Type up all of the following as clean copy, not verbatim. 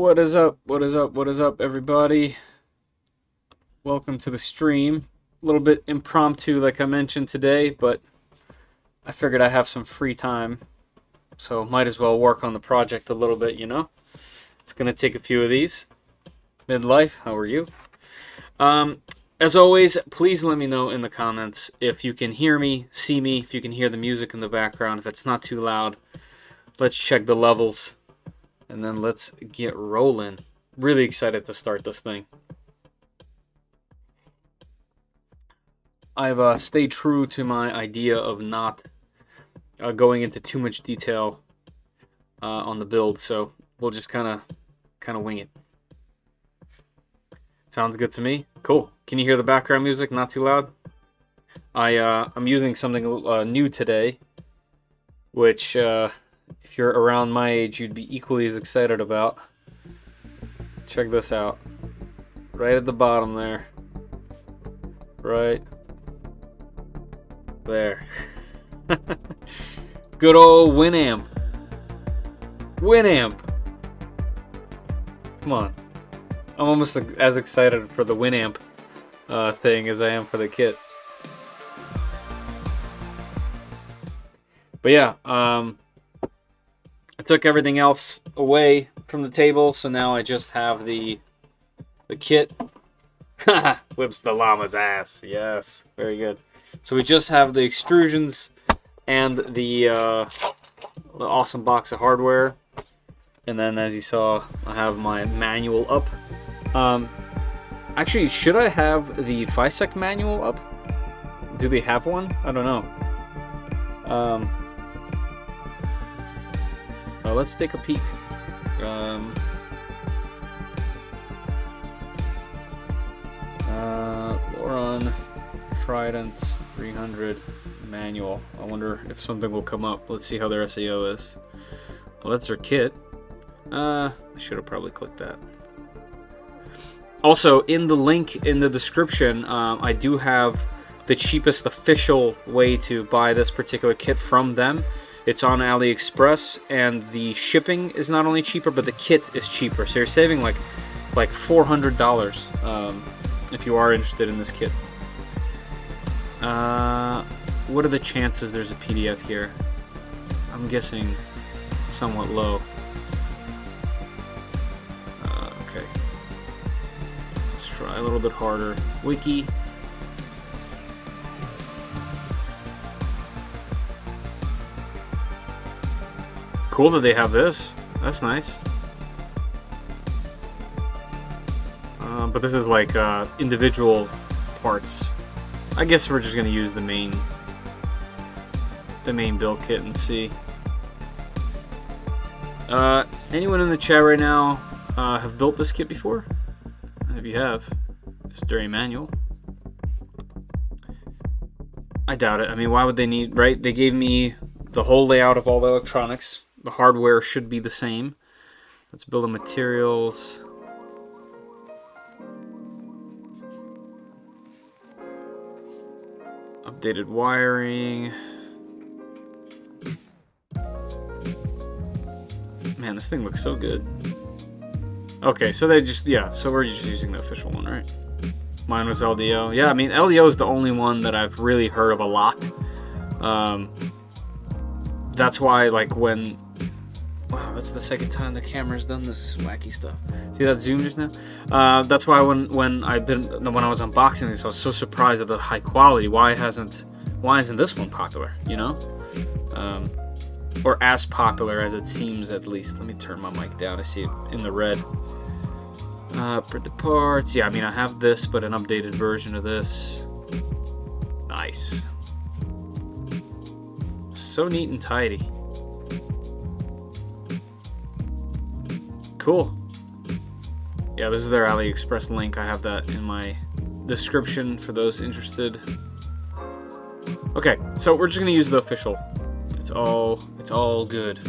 What is up? What is up? What is up, everybody? Welcome to the stream. A little bit impromptu, like I mentioned today, but I figured I have some free time, so might as well work on the project a little bit, you know? It's going to take a few of these. Midlife, how are you? As always, please let me know in the comments if you can hear me, see me, if you can hear the music in the background, if it's not too loud. Let's check the levels, and then let's get rolling. Really excited to start this thing. I've stayed true to my idea of not going into too much detail on the build, so we'll just kind of wing it. Sounds good to me. Cool. Can you hear the background music? Not too loud? I'm using something new today, which if you're around my age, you'd be equally as excited about. Check this out. Right at the bottom there. Right there. Good old Winamp. Winamp. Come on. I'm almost as excited for the Winamp thing as I am for the kit. But yeah, I took everything else away from the table, so now I just have the kit. Whips the llama's ass. Yes, very good. So we just have the extrusions and the awesome box of hardware. And then, as you saw, I have my manual up. Actually, should I have the Fysetc manual up? Do they have one? I don't know. Let's take a peek. Voron Trident 300 manual. I wonder if something will come up. Let's see how their SEO is. Well, that's their kit. I should have probably clicked that. Also, in the link in the description, I do have the cheapest official way to buy this particular kit from them. It's on AliExpress, and the shipping is not only cheaper, but the kit is cheaper. So you're saving like $400 if you are interested in this kit. What are the chances there's a PDF here? I'm guessing somewhat low. Okay. Let's try a little bit harder. Wiki. Cool that they have this. That's nice. But this is like individual parts. I guess we're just gonna use the main build kit and see. Anyone in the chat right now have built this kit before? If you have, is there a manual? I doubt it. I mean, why would they need, right? They gave me the whole layout of all the electronics. The hardware should be the same. Let's build the materials. Updated wiring. Man, this thing looks so good. Okay, so they just, yeah, so we're just using the official one, right? Mine was LDO. Yeah, I mean, LDO is the only one that I've really heard of a lot. That's why, like, when... Wow, that's the second time the camera's done this wacky stuff. See that zoom just now? That's why when I was unboxing this, I was so surprised at the high quality. Why isn't this one popular? You know, or as popular as it seems, at least. Let me turn my mic down. I see it in the red. Print the parts. Yeah, I mean, I have this, but an updated version of this. Nice. So neat and tidy. Cool. Yeah, this is their AliExpress link. I have that in my description for those interested. Okay, so we're just gonna use the official. It's all good.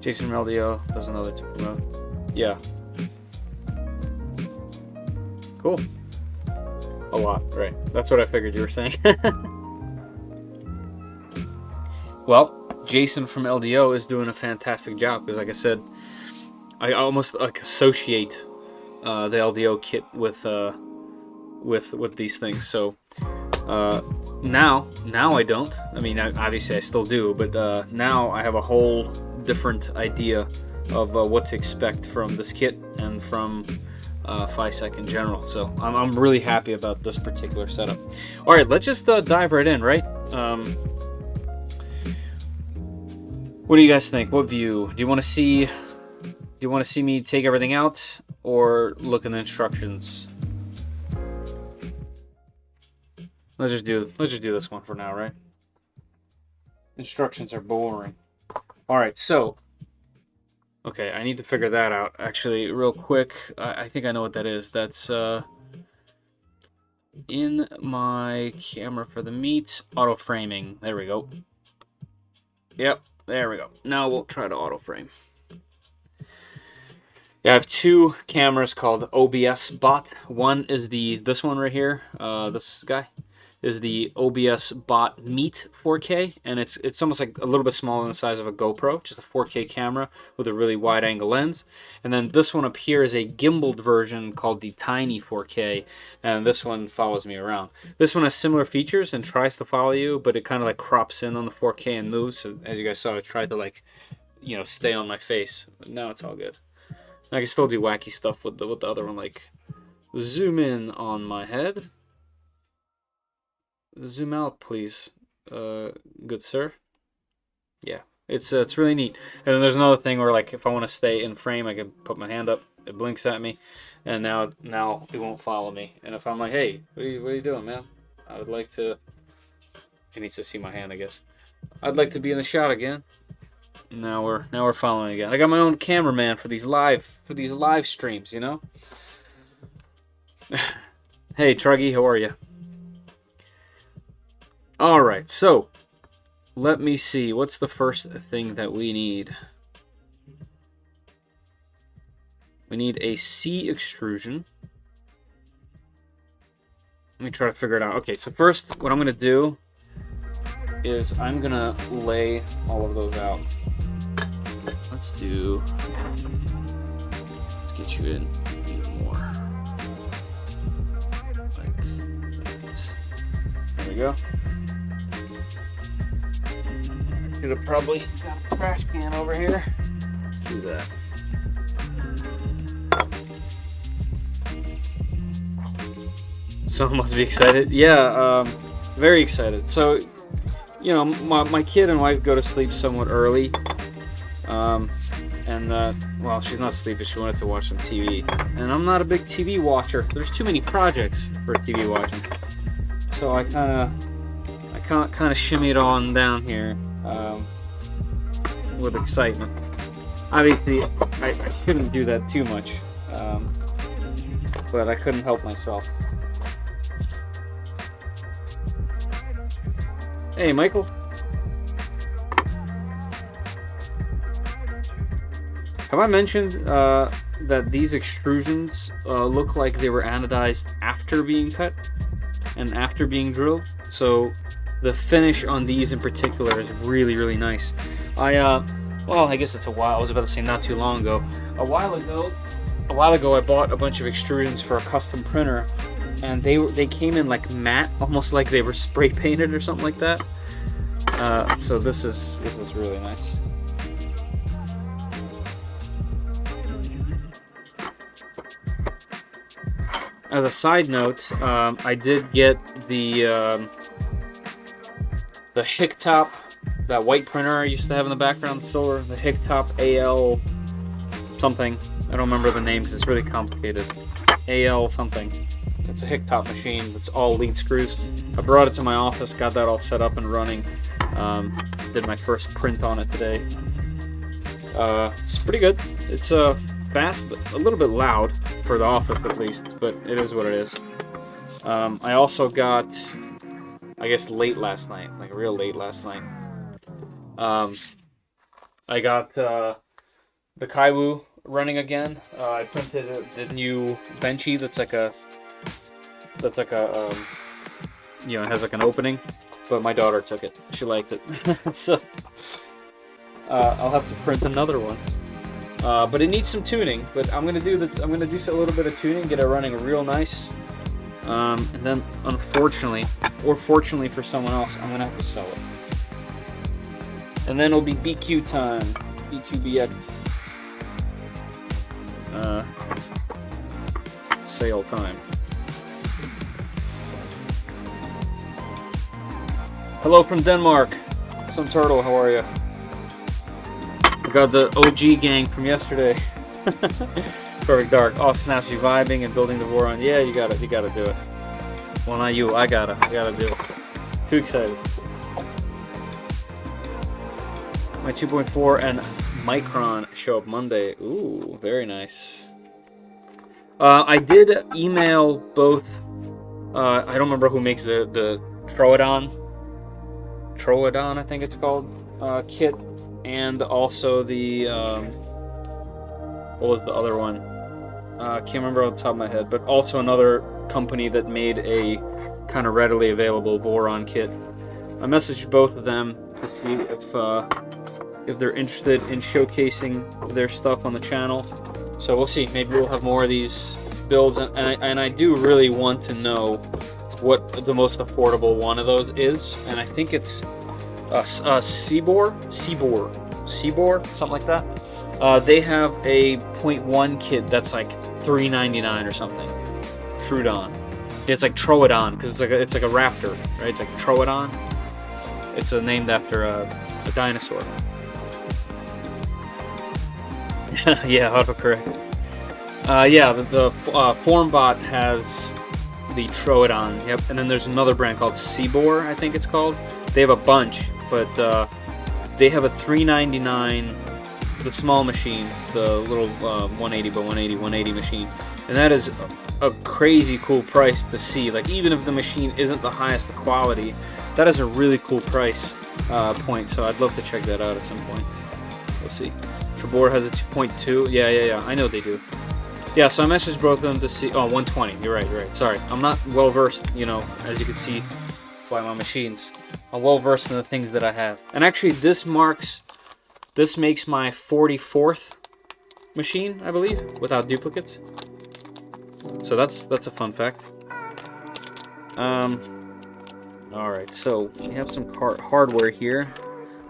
Jason Meldio does another two. Yeah. Cool. A lot, right? That's what I figured you were saying. Well, Jason from LDO is doing a fantastic job, because like I said, I almost like associate the LDO kit with these things. So now I don't. I mean, obviously I still do, but now I have a whole different idea of what to expect from this kit and from Fysetc in general. So I'm really happy about this particular setup. All right, let's just dive right in, right? What do you guys think? What view do you want to see? Do you want to see me take everything out or look in the instructions? Let's just do this one for now, right? Instructions are boring. All right, so okay, I need to figure that out actually real quick. I think I know what that is. That's in my camera for the meat, auto framing. There we go. Yep, there we go. Now we'll try to auto frame. Yeah, I have two cameras called OBS Bot. One is this one right here. This guy is the OBS Bot Meet 4K, and it's almost like a little bit smaller than the size of a GoPro, just a 4K camera with a really wide angle lens. And then this one up here is a gimbaled version called the Tiny 4K, and this one follows me around. This one has similar features and tries to follow you, but it kind of like crops in on the 4K and moves. So as you guys saw, I tried to like, you know, stay on my face. But now it's all good. I can still do wacky stuff with the other one, like zoom in on my head. Zoom out, please, good sir. Yeah, it's really neat. And then there's another thing where, like, if I want to stay in frame, I can put my hand up. It blinks at me, and now it won't follow me. And if I'm like, hey, what are you doing, man? I would like to. He needs to see my hand, I guess. I'd like to be in the shot again. Now we're following again. I got my own cameraman for these live streams, you know. Hey, Truggy, how are you? All right, so let me see. What's the first thing that we need? We need a C extrusion. Let me try to figure it out. Okay, so first, what I'm going to do is I'm going to lay all of those out. Let's get you in even more. Like that. There we go. Should have probably got a trash can over here. Let's do that. Someone must be excited. Yeah, very excited. So, you know, my kid and wife go to sleep somewhat early. Well, she's not sleeping. She wanted to watch some TV. And I'm not a big TV watcher. There's too many projects for TV watching. So I kind of shimmied on down here. With excitement. Obviously, I shouldn't do that too much, but I couldn't help myself. Hey, Michael. Have I mentioned that these extrusions look like they were anodized after being cut and after being drilled? So the finish on these in particular is really, really nice. Well, I guess it's a while. I was about to say not too long ago. A while ago, I bought a bunch of extrusions for a custom printer, and they came in like matte, almost like they were spray painted or something like that. So this is really nice. As a side note, I did get the Hicktop, that white printer I used to have in the background store, the Hicktop AL something. I don't remember the names, it's really complicated. AL something. It's a Hicktop machine, it's all lead screws. I brought it to my office, got that all set up and running. Did my first print on it today. It's pretty good. It's fast, a little bit loud for the office at least, but it is what it is. I also got, I guess late last night, like real late last night, I got the Kaiwu running again. I printed the new benchy that's like a you know, it has like an opening, but my daughter took it. She liked it. So I'll have to print another one. But it needs some tuning. But I'm gonna do this. I'm gonna do a little bit of tuning, get it running real nice. And then, unfortunately, or fortunately for someone else, I'm gonna have to sell it. And then it'll be BQ time. BQBX. Sale time. Hello from Denmark. Some turtle, how are you? I got the OG gang from yesterday. Perfect Dark. Oh snaps, you vibing and building the Voron. Yeah, you gotta do it. Well, not you. I gotta do it. Too excited. My 2.4 and Micron show up Monday. Ooh, very nice. I did email both. I don't remember who makes the Troodon, I think it's called, kit, and also the what was the other one? Can't remember off the top of my head, but also another company that made a kind of readily available Voron kit. I messaged both of them to see if they're interested in showcasing their stuff on the channel. So we'll see. Maybe we'll have more of these builds, and I do really want to know what the most affordable one of those is, and I think it's Seabor, something like that. They have a 0.1 kit that's like $3.99 or something. Troodon. It's like Troodon because it's like a raptor, right? It's like Troodon. It's named after a dinosaur. Yeah, autocorrect. Yeah, the FormBot has the Troodon. Yep, and then there's another brand called Seabor, I think it's called. They have a bunch, but they have a $3.99, the small machine, the little 180 by 180 machine, and that is a crazy cool price to see. Like, even if the machine isn't the highest quality, that is a really cool price point. So I'd love to check that out at some point. We'll see. Trebor has a 2.2. Yeah. I know they do. Yeah, so I messaged both of them to see. Oh, 120. You're right. Sorry, I'm not well versed. You know, as you can see by my machines, I'm well versed in the things that I have. And actually, this makes my 44th machine, I believe, without duplicates. So that's a fun fact. All right, so we have some hardware here.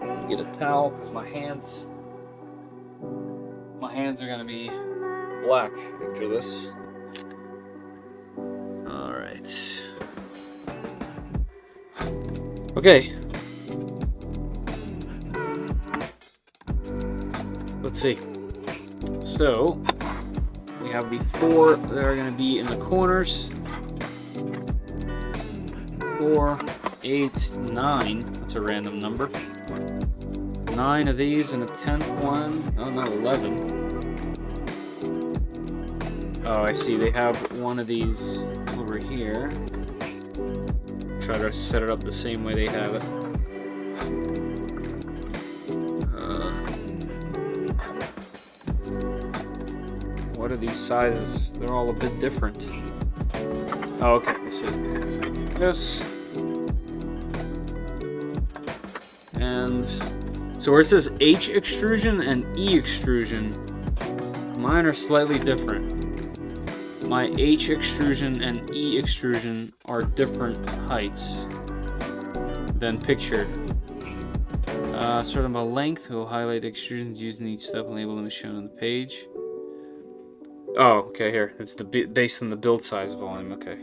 Let me get a towel because my hands are gonna be black after this. All right. Okay. Let's see. So we have the 4 that are going to be in the corners. 4, 8, 9. That's a random number. 9 of these and a 10th one. Oh no, 11. Oh, I see. They have one of these over here. Try to set it up the same way they have it. What are these sizes? They're all a bit different. Oh, okay. I see. This. And so where it says H extrusion and E extrusion, mine are slightly different. My H extrusion and E extrusion are different heights than pictured. Sort of a length. We'll highlight extrusions used in each step and label them as shown on the page. Oh, okay, here. It's based on the build size volume. Okay.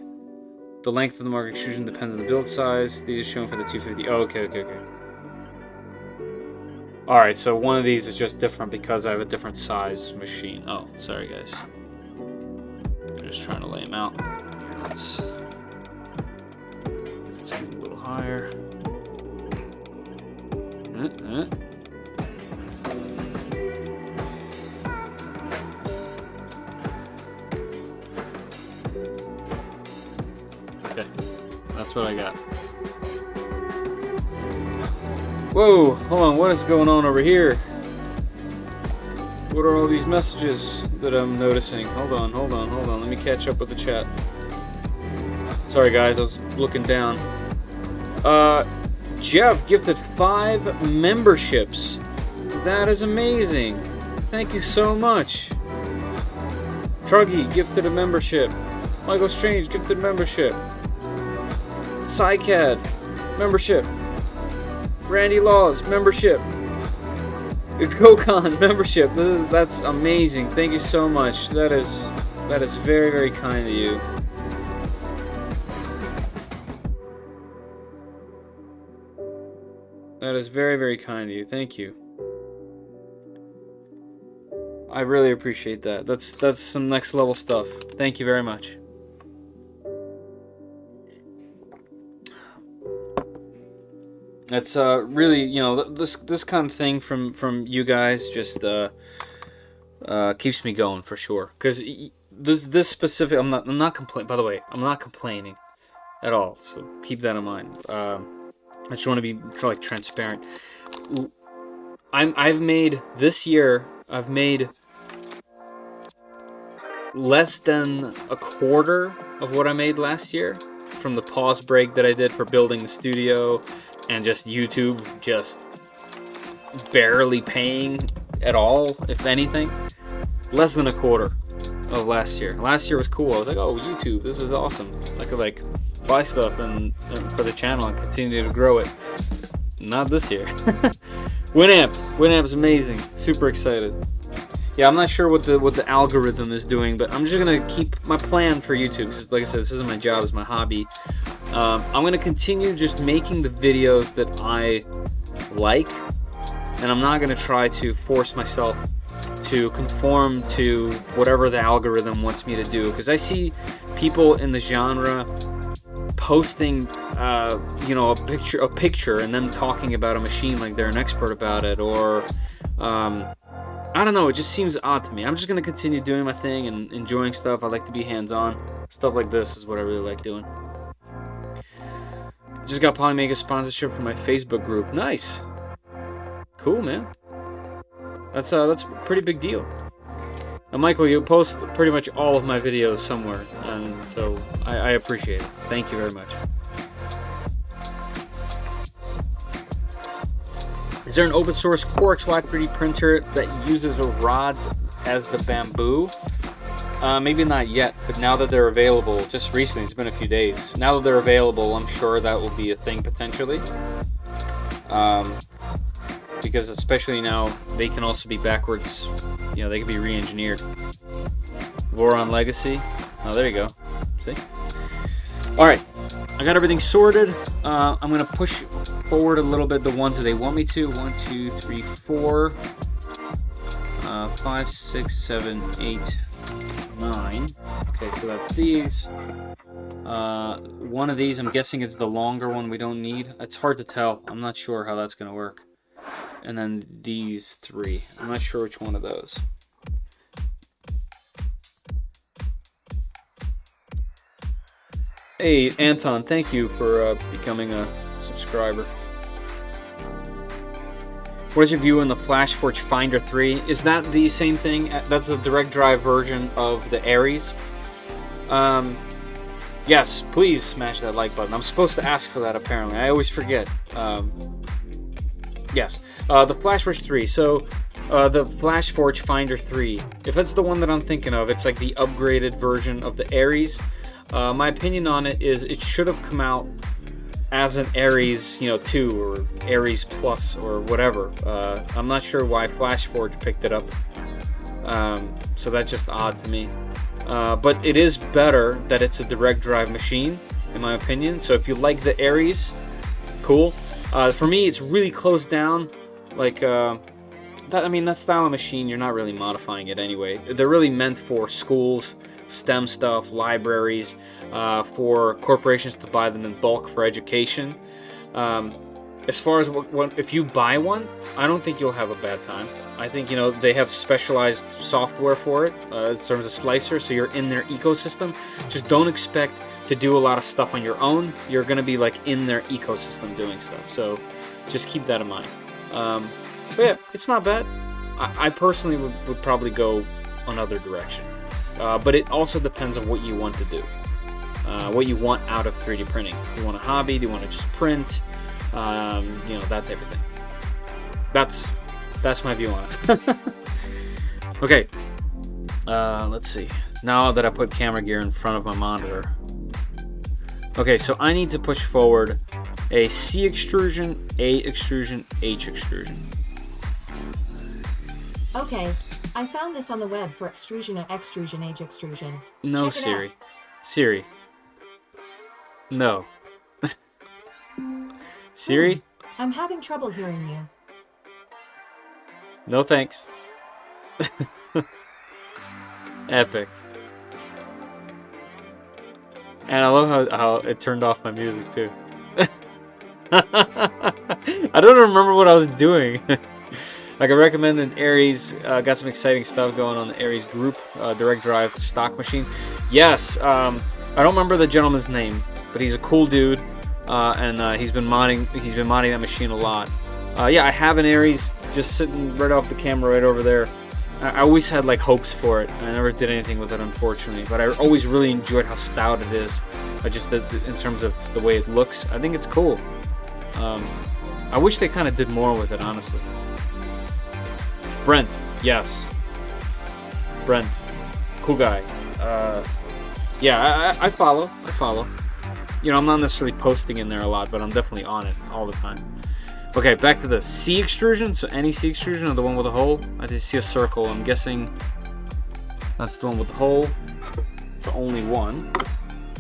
The length of the mark extrusion depends on the build size. These are shown for the 250. Oh, okay. Alright, so one of these is just different because I have a different size machine. Oh, sorry guys. I'm just trying to lay them out. Let's do a little higher. Okay, that's what I got. Whoa, hold on, what is going on over here? What are all these messages that I'm noticing? Hold on, let me catch up with the chat. Sorry guys, I was looking down. Jeff gifted 5 memberships. That is amazing. Thank you so much. Truggy, gifted a membership. Michael Strange, gifted membership. Psycad, membership. Randy Laws, membership. Gokon, membership. That's amazing. Thank you so much. That is very, very kind of you. That is very, very kind of you. Thank you. I really appreciate that. That's some next level stuff. Thank you very much. That's really, you know, this kind of thing from you guys just keeps me going for sure. Because this specific, I'm not complaining. By the way, I'm not complaining at all. So keep that in mind. I just want to be like transparent. I've made this year. I've made less than a quarter of what I made last year from the pause break that I did for building the studio and just YouTube just barely paying at all, if anything. Less than a quarter of last year. Last year was cool. I was like, oh, YouTube, this is awesome. I could like buy stuff and for the channel and continue to grow it. Not this year. Winamp is amazing. Super excited. Yeah, I'm not sure what the algorithm is doing, but I'm just gonna keep my plan for YouTube. Because, like I said, this isn't my job; it's my hobby. I'm gonna continue just making the videos that I like, and I'm not gonna try to force myself to conform to whatever the algorithm wants me to do. Because I see people in the genre posting, you know, a picture, and them talking about a machine like they're an expert about it, or I don't know, it just seems odd to me. I'm just going to continue doing my thing and enjoying stuff. I like to be hands-on. Stuff like this is what I really like doing. Just got Polymega sponsorship from my Facebook group. Nice. Cool, man. That's a pretty big deal. And Michael, you post pretty much all of my videos somewhere, and so I appreciate it. Thank you very much. Is there an open source Core XY 3D printer that uses the rods as the bamboo? Maybe not yet, but now that they're available, just recently, it's been a few days. Now that they're available, I'm sure that will be a thing potentially. Because especially now, they can also be backwards, you know, they can be re-engineered. Voron Legacy. Oh, there you go. See? Alright, I got everything sorted. I'm going to push forward a little bit the ones that they want me to. 1, 2, 3, 4, 5, 6, 7, 8, 9. Okay, so that's these. One of these, I'm guessing it's the longer one we don't need. It's hard to tell. I'm not sure how that's going to work. And then these 3. I'm not sure which one of those. Hey, Anton, thank you for becoming a subscriber. What is your view on the FlashForge Finder 3? Is that the same thing? That's the direct drive version of the Aries. Yes, please smash that like button. I'm supposed to ask for that apparently. I always forget. Yes, the FlashForge 3. So, the FlashForge Finder 3. If it's the one that I'm thinking of, it's like the upgraded version of the Aries. My opinion on it is it should have come out as an Aries, 2 or Aries Plus or whatever. I'm not sure why FlashForge picked it up. So that's just odd to me. But it is better that it's a direct drive machine, in my opinion. So if you like the Aries, cool. For me, it's really closed down. Like, that style of machine, you're not really modifying it anyway. They're really meant for schools, STEM stuff, libraries, for corporations to buy them in bulk for education. As far as if you buy one, I don't think you'll have a bad time. I think, they have specialized software for it in terms of slicer, so you're in their ecosystem. Just don't expect to do a lot of stuff on your own. You're going to be like in their ecosystem doing stuff, so just keep that in mind. But yeah, it's not bad. I personally would probably go another direction. But it also depends on what you want to do, what you want out of 3D printing. Do you want a hobby? Do you want to just print? That's everything. That's That's my view on it. Okay. Let's see. Now that I put camera gear in front of my monitor. Okay, so I need to push forward a C extrusion, A extrusion, H extrusion. Okay, I found this on the web for extrusion, extrusion, H extrusion. No, Siri. Siri. No. Siri? I'm having trouble hearing you. No thanks. Epic. And I love how it turned off my music too. I don't remember what I was doing. Like I recommended Aries, got some exciting stuff going on the Aries group, direct drive stock machine. Yes, I don't remember the gentleman's name, but he's a cool dude, and he's been modding that machine a lot. Yeah, I have an Aries just sitting right off the camera right over there. I always had like hopes for it. I never did anything with it, unfortunately, but I always really enjoyed how stout it is. Just in terms of the way it looks, I think it's cool. I wish they kind of did more with it, honestly. Brent, yes. Brent, cool guy. Yeah, I follow. You know, I'm not necessarily posting in there a lot, but I'm definitely on it all the time. Okay, back to the C extrusion. So any C extrusion or the one with a hole? I just see a circle. I'm guessing that's the one with the hole. So only one.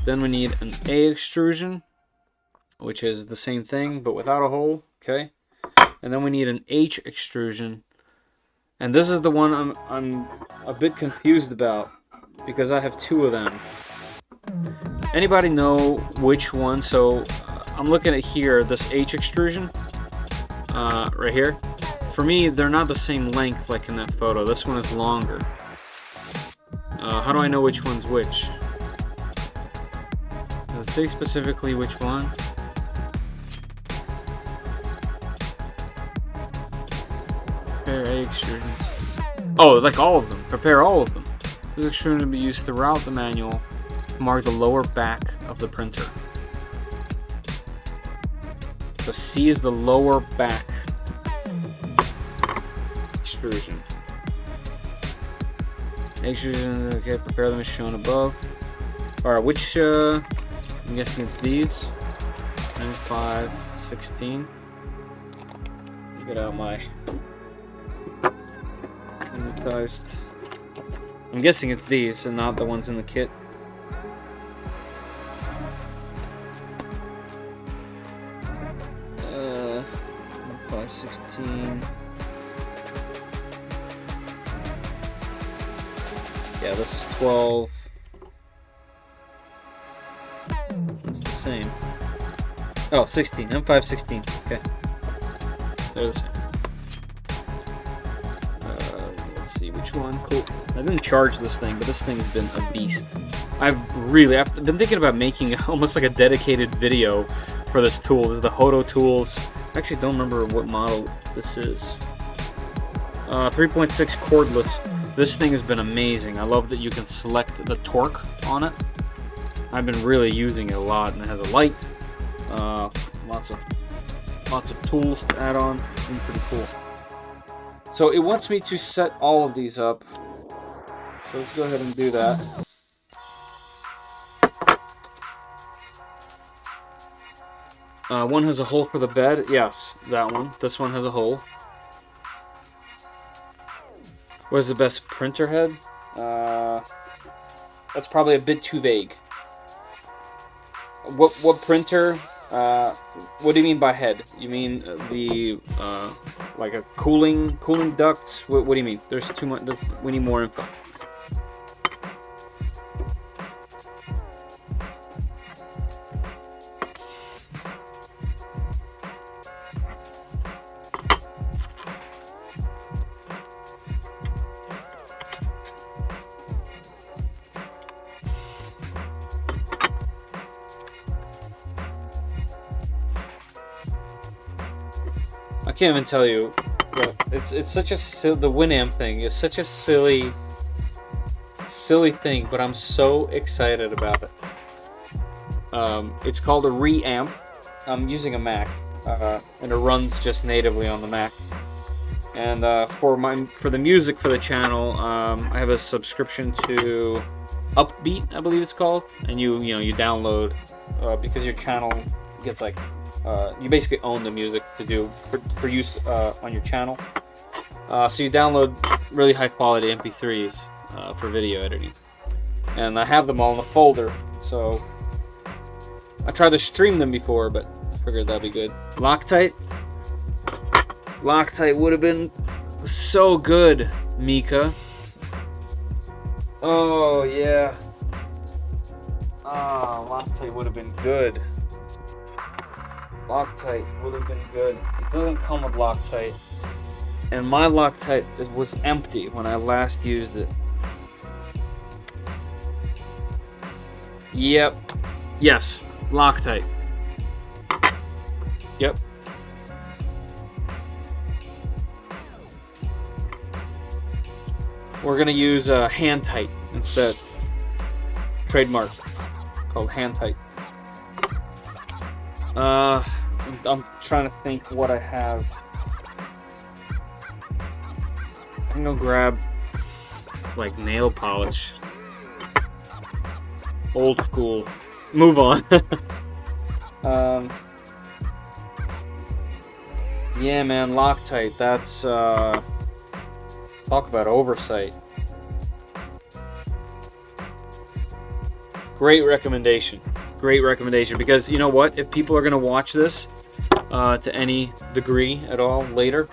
Then we need an A extrusion, which is the same thing but without a hole. Okay. And then we need an H extrusion. And this is the one I'm a bit confused about because I have two of them. Anybody know which one? So I'm looking at here, this H extrusion. Right here. For me, they're not the same length like in that photo. This one is longer. How do I know which one's which? Does it say specifically which one? Prepare A extrusions. Oh, like all of them. Prepare all of them. This extrusion to be used throughout the manual to mark the lower back of the printer. So C is the lower back extrusion. Extrusion, okay, prepare them as shown above. Alright, which, I'm guessing it's these. 95, 16. Get out my sanitized. I'm guessing it's these and not the ones in the kit. Uh, 516. Yeah, this is 12. It's the same. Oh, 16. M5 16. Okay. They're the same. Let's see which one. Cool. I didn't charge this thing, but this thing's been a beast. I've been thinking about making almost like a dedicated video for this tool. This is the Hodo tools. I actually don't remember what model this is. 3.6 cordless. This thing has been amazing. I love that you can select the torque on it. I've been really using it a lot, and it has a light. Lots of tools to add on. It's been pretty cool. So it wants me to set all of these up. So let's go ahead and do that. One has a hole for the bed. Yes, that one. This one has a hole. What is the best printer head? That's probably a bit too vague. What printer? What do you mean by head? You mean the like a cooling duct? What do you mean? There's too much. We need more info. I can't even tell you. It's such a the Winamp thing is such a silly thing, but I'm so excited about it. It's called a reamp. I'm using a Mac, and it runs just natively on the Mac. And for the music for the channel, I have a subscription to Upbeat, I believe it's called, and you download because your channel gets like you basically own the music to do for use on your channel. So you download really high quality MP3s for video editing, and I have them all in a folder. So I tried to stream them before, but figured that'd be good. Loctite would have been so good, Mika. Oh yeah. Loctite would have been good. Loctite would have been good. It doesn't come with Loctite, and my Loctite was empty when I last used it. Yep. Yes. Loctite. Yep. We're gonna use hand tight instead. Trademark called hand tight. I'm trying to think what I have. I'm gonna grab like nail polish. Old school. Move on. Yeah, man, Loctite. That's talk about oversight. Great recommendation. Great recommendation, because you know what? If people are going to watch this to any degree at all later,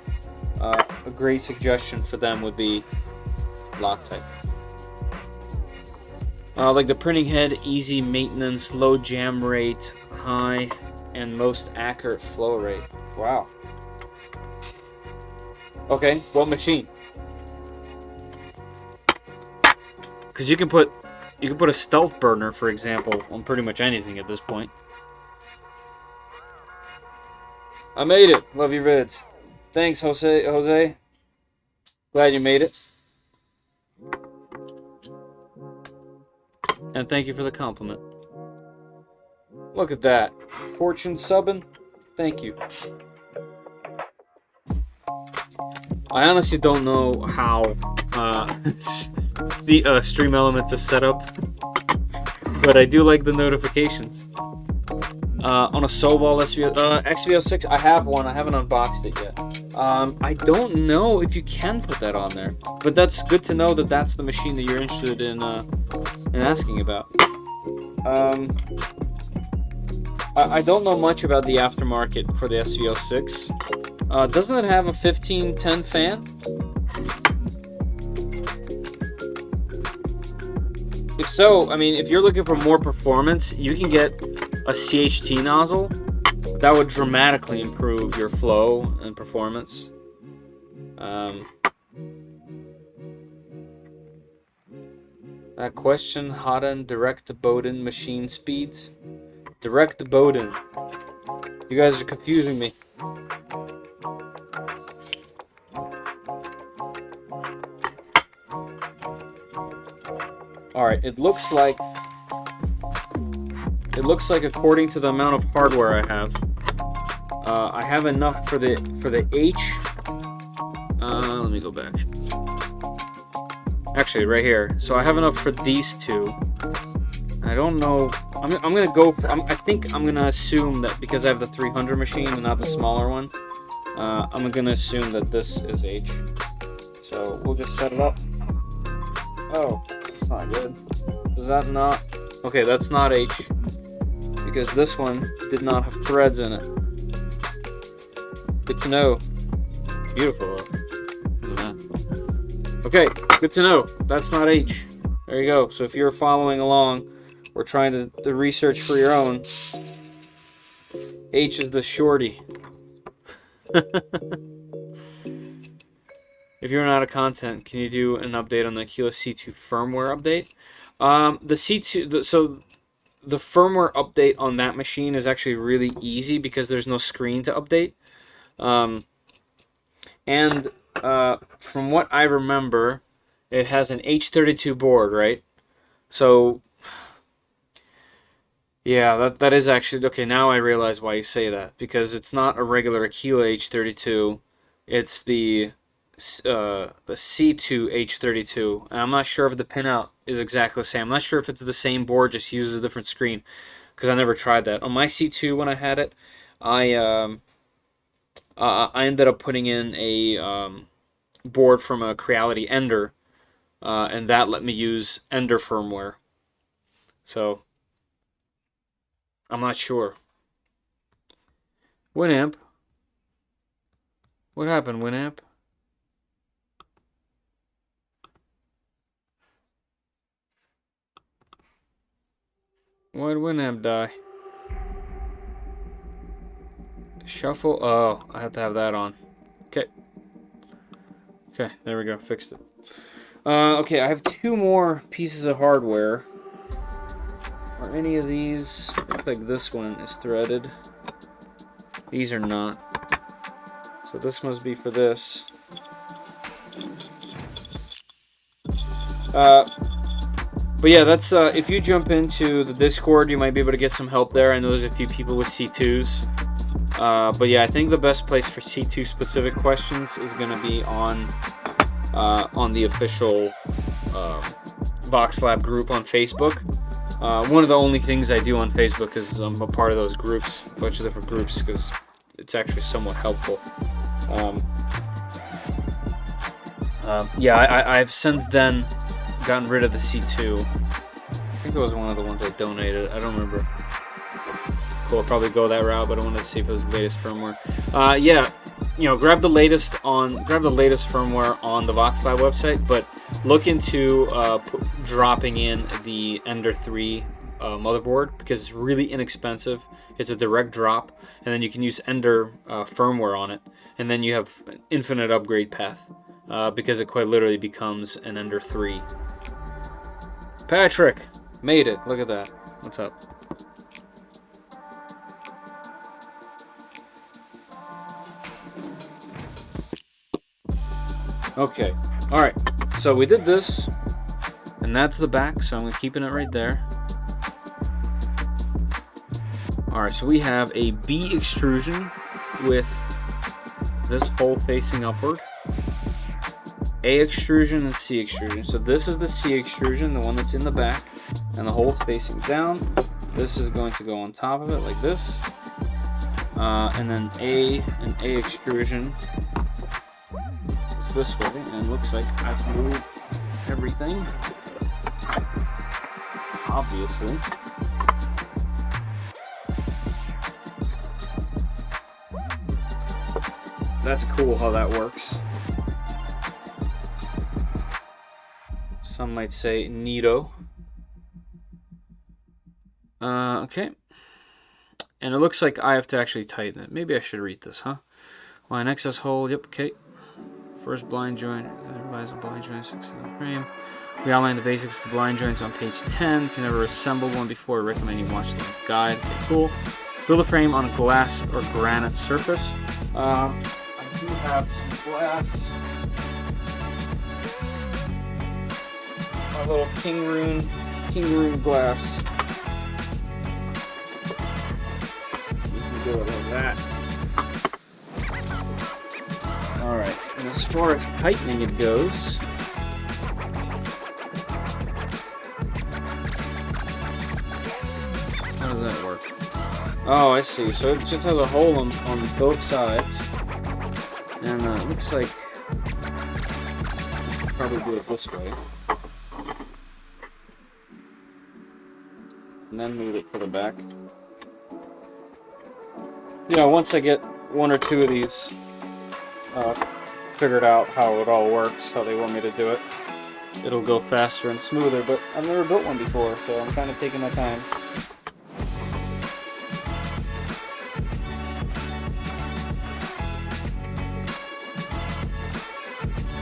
a great suggestion for them would be Loctite. Like the printing head, easy maintenance, low jam rate, high, and most accurate flow rate. Wow. Okay, what machine? Because you can put a stealth burner, for example, on pretty much anything at this point. I made it. Love your vids. Thanks, Jose. Glad you made it. And thank you for the compliment. Look at that. Fortune subbing. Thank you. I honestly don't know how the Stream Elements is set up, but I do like the notifications. On a Sobol XVO6, I have one. I haven't unboxed it yet. I don't know if you can put that on there, but that's good to know that that's the machine that you're interested in asking about. I don't know much about the aftermarket for the SVO6. Doesn't it have a 1510 fan? If so, I mean, if you're looking for more performance, you can get a CHT nozzle. That would dramatically improve your flow and performance. That question, Haden, direct to Bowden machine speeds. Direct to Bowden. You guys are confusing me. Alright, it looks like according to the amount of hardware I have enough for the H. Let me go back. Actually, right here. So I have enough for these two. I don't know. I'm gonna go for. I think I'm gonna assume that because I have the 300 machine and not the smaller one. I'm gonna assume that this is H. So we'll just set it up. Oh, it's not good. Is that not? Okay, that's not H. Because this one did not have threads in it. Good to know. Beautiful. Look at that. Okay, good to know. That's not H. There you go. So if you're following along or trying to research for your own, H is the shorty. If you're out of content, can you do an update on the Aquila C2 firmware update? The C2, so the firmware update on that machine is actually really easy because there's no screen to update. From what I remember, it has an H32 board, right? So, yeah, that is actually... Okay, now I realize why you say that. Because it's not a regular Aquila H32. It's the the C2H32. And I'm not sure if the pinout is exactly the same. I'm not sure if it's the same board, just uses a different screen, because I never tried that. On my C2 when I had it, I ended up putting in a board from a Creality Ender, and that let me use Ender firmware. So I'm not sure. Winamp. What happened, Winamp? Why'd Winamp die? Shuffle. Oh, I have to have that on. Okay. Okay, there we go. Fixed it. Okay, I have 2 more pieces of hardware. Are any of these? Looks like this one is threaded. These are not. So this must be for this. But yeah, that's if you jump into the Discord, you might be able to get some help there. I know there's a few people with C2s. But yeah, I think the best place for C2 specific questions is going to be on the official Voxelab group on Facebook. One of the only things I do on Facebook is I'm a part of those groups, a bunch of different groups, because it's actually somewhat helpful. Yeah, I've since then gotten rid of the C2. I think it was one of the ones I donated. I don't remember. Cool, I'll probably go that route, but I wanted to see if it was the latest firmware. Yeah, you know, grab the latest firmware on the Voxelab website, but look into dropping in the Ender 3 motherboard, because it's really inexpensive. It's a direct drop, and then you can use Ender firmware on it, and then you have an infinite upgrade path, because it quite literally becomes an Ender 3. Patrick, made it. Look at that. What's up? Okay, alright, so we did this, and that's the back, so I'm keeping it right there. Alright, so we have a B extrusion with this hole facing upward, A extrusion and C extrusion. So this is the C extrusion, the one that's in the back, and the hole's facing down. This is going to go on top of it like this, and then A and A extrusion this way, and it looks like I've moved everything, obviously. That's cool how that works. Some might say neato. Okay. And it looks like I have to actually tighten it. Maybe I should read this, huh? Line excess hole, yep, okay. First blind joint, revise a blind joint 6 in the frame. We outlined the basics of the blind joints on page 10. If you never assembled one before, I recommend you watch the guide. Okay, cool. Build a frame on a glass or granite surface. I do have some glass. My little king rune glass. You can do it like that. Alright, and as far as tightening it goes, how does that work? Oh, I see. So it just has a hole on both sides, and it looks like I should probably do it this way, and then move it to the back. You know, once I get 1 or 2 of these figured out how it all works, how they want me to do it, it'll go faster and smoother, but I've never built one before, so I'm kind of taking my time.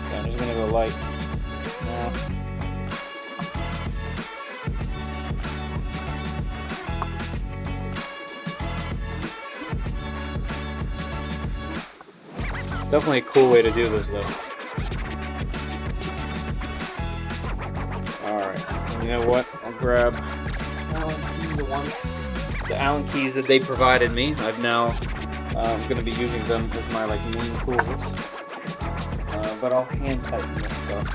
Okay, I'm just gonna go light. Definitely a cool way to do this, though. Alright, you know what? I'll grab the Allen keys that they provided me. I'm going to be using them as my main tools. but I'll hand tighten this stuff.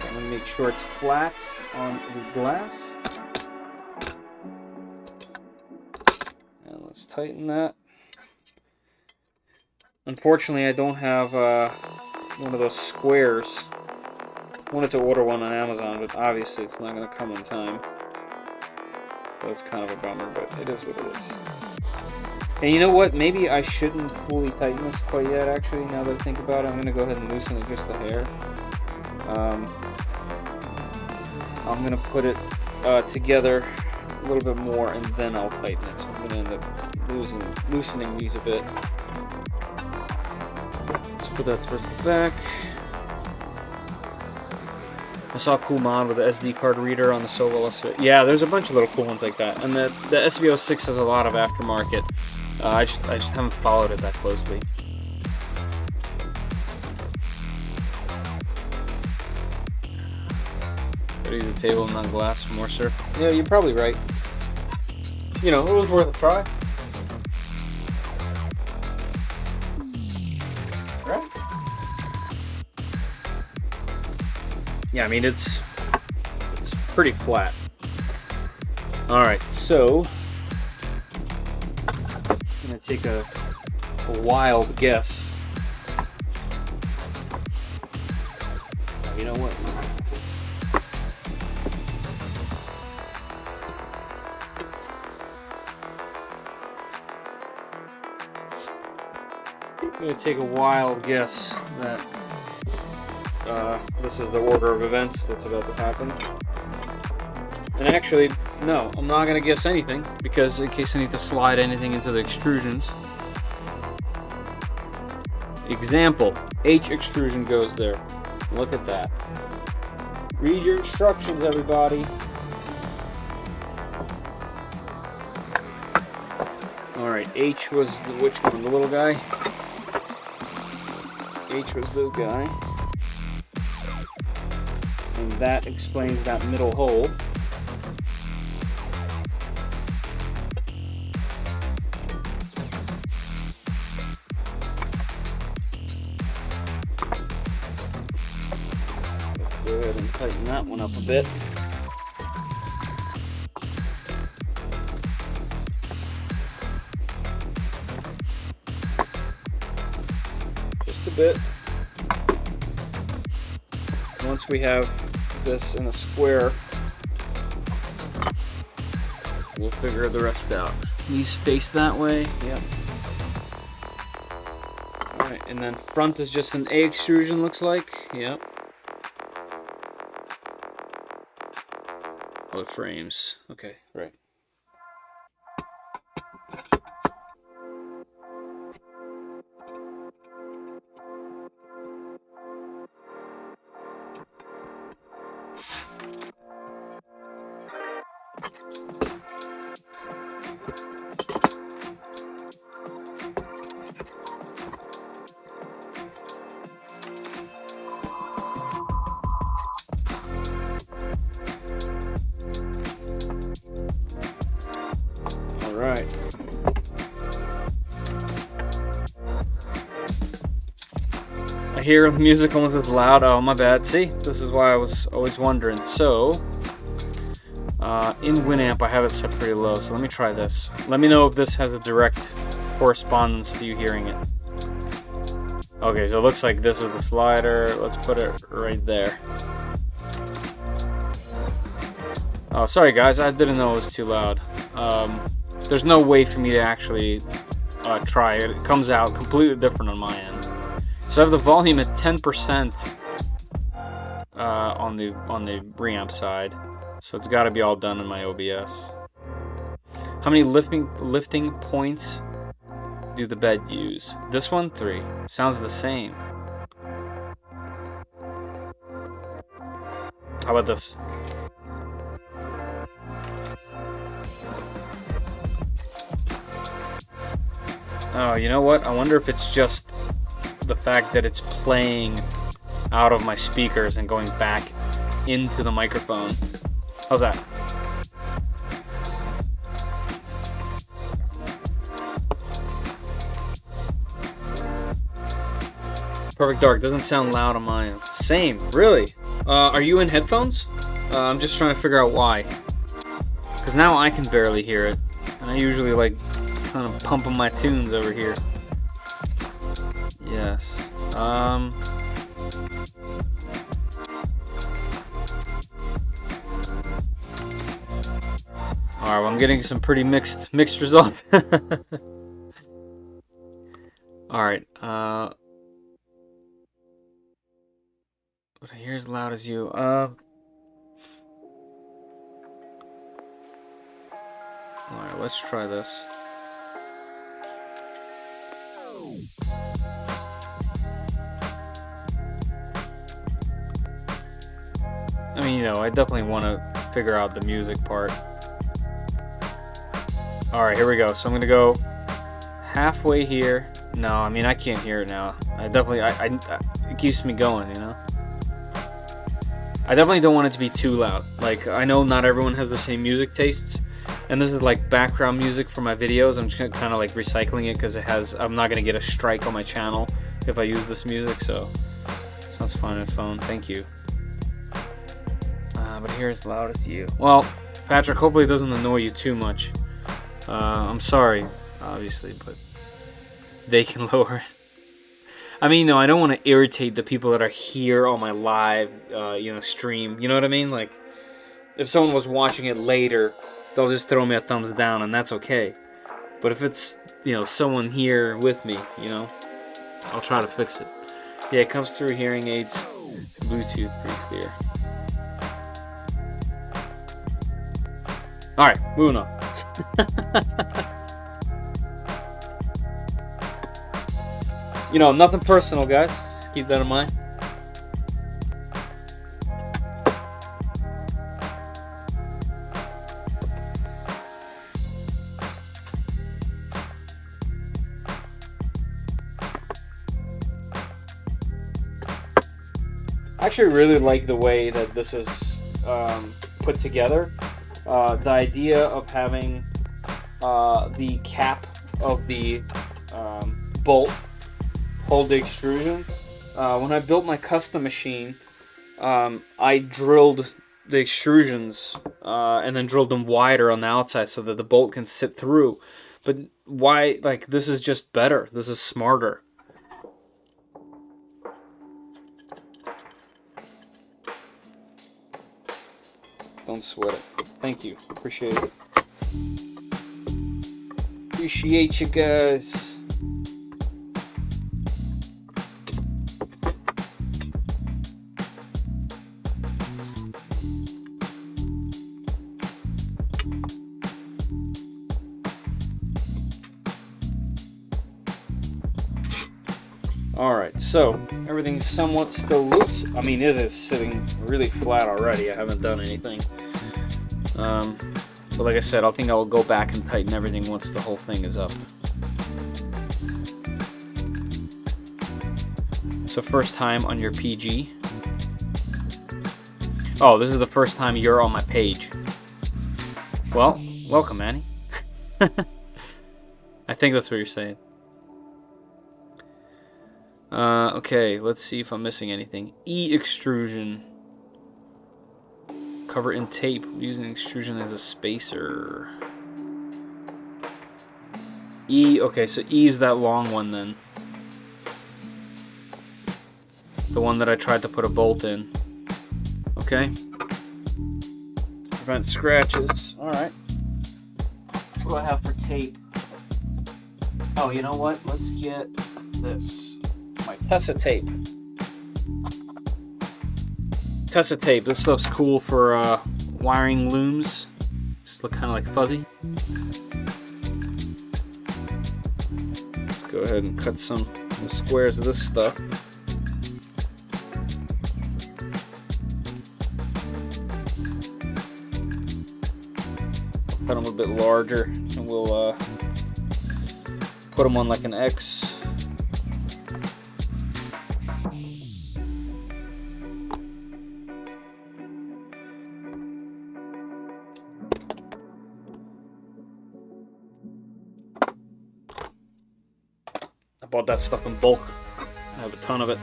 I'm going to make sure it's flat on the glass. And let's tighten that. Unfortunately, I don't have one of those squares. I wanted to order one on Amazon, but obviously it's not going to come in time. So it's kind of a bummer, but it is what it is. And you know what? Maybe I shouldn't fully tighten this quite yet, actually. Now that I think about it, I'm going to go ahead and loosen it just a hair. I'm going to put it together a little bit more, and then I'll tighten it. So I'm going to end up loosening these a bit. Let's put that towards the back. I saw a cool mod with the SD card reader on the Solo SVO. Yeah, there's a bunch of little cool ones like that. And the SVO6 has a lot of aftermarket. I just haven't followed it that closely. Gotta use the table and not glass for more surf. Yeah, you're probably right. You know, it was worth a try. Right? Yeah, I mean, it's pretty flat. Alright, so I'm gonna take a wild guess. You know what? I'm gonna take a wild guess that this is the order of events that's about to happen. And actually, no, I'm not gonna guess anything, because in case I need to slide anything into the extrusions. Example, H extrusion goes there. Look at that. Read your instructions, everybody. Alright, H was which one? The little guy? H was this guy. And that explains that middle hole. Let's go ahead and tighten that one up a bit. Just a bit. Once we have this in a square, we'll figure the rest out. These face that way, yep. Alright, and then front is just an A extrusion, looks like, yep. Oh, it frames, okay, right. Alright. I hear music almost as loud. Oh, my bad. See, this is why I was always wondering. So, in Winamp, I have it set pretty low. So let me try this. Let me know if this has a direct correspondence to you hearing it. Okay, so it looks like this is the slider. Let's put it right there. Oh, sorry guys, I didn't know it was too loud. There's no way for me to actually try it. It comes out completely different on my end. So I have the volume at 10% on the reamp side. So it's got to be all done in my OBS. How many lifting points do the bed use? This one, 3. Sounds the same. How about this? Oh, you know what? I wonder if it's just the fact that it's playing out of my speakers and going back into the microphone. How's that? Perfect dark. Doesn't sound loud on my end. Same. Really? Are you in headphones? I'm just trying to figure out why. Because now I can barely hear it. And I usually like kind of pumping my tunes over here. Yes. Alright, well, I'm getting some pretty mixed results. Alright, but I hear as loud as you. Alright, let's try this. I mean, you know, I definitely want to figure out the music part. Alright, here we go. So I'm gonna go halfway here. No, I mean, I can't hear it now. I definitely, it keeps me going, you know? I definitely don't want it to be too loud. Like, I know not everyone has the same music tastes, and this is like background music for my videos. I'm just kind of like recycling it because it has, I'm not gonna get a strike on my channel if I use this music, so sounds fine on phone. Thank you. But here as loud as you. Well, Patrick, hopefully it doesn't annoy you too much. I'm sorry, obviously, but they can lower it. I mean, no, I don't want to irritate the people that are here on my live, you know, stream. You know what I mean? Like, if someone was watching it later, they'll just throw me a thumbs down, and that's okay. But if it's, you know, someone here with me, you know, I'll try to fix it. Yeah, it comes through hearing aids, Bluetooth, pretty clear. All right, moving on. You know, nothing personal, guys. Just keep that in mind. I actually really like the way that this is put together. The idea of having the cap of the bolt hold the extrusion. When I built my custom machine, I drilled the extrusions and then drilled them wider on the outside so that the bolt can sit through. But why, like, this is just better. This is smarter. Don't sweat it. Thank you. Appreciate it. Appreciate you guys. Alright, so everything's somewhat still loose. I mean, it is sitting really flat already. I haven't done anything. But like I said, I think I'll go back and tighten everything once the whole thing is up. So first time on your PG. Oh, this is the first time you're on my page. Well, welcome, Annie. I think that's what you're saying. Okay, let's see if I'm missing anything. E extrusion. Cover in tape, using extrusion as a spacer. E, okay, so E is that long one then. The one that I tried to put a bolt in. Okay. Prevent scratches. Alright. What do I have for tape? Oh, you know what? Let's get this. My Tessa tape. Tessa tape. This looks cool for wiring looms. Just look kind of like fuzzy. Let's go ahead and cut some squares of this stuff. Cut them a bit larger, and we'll put them on like an X. Bought that stuff in bulk. I have a ton of it.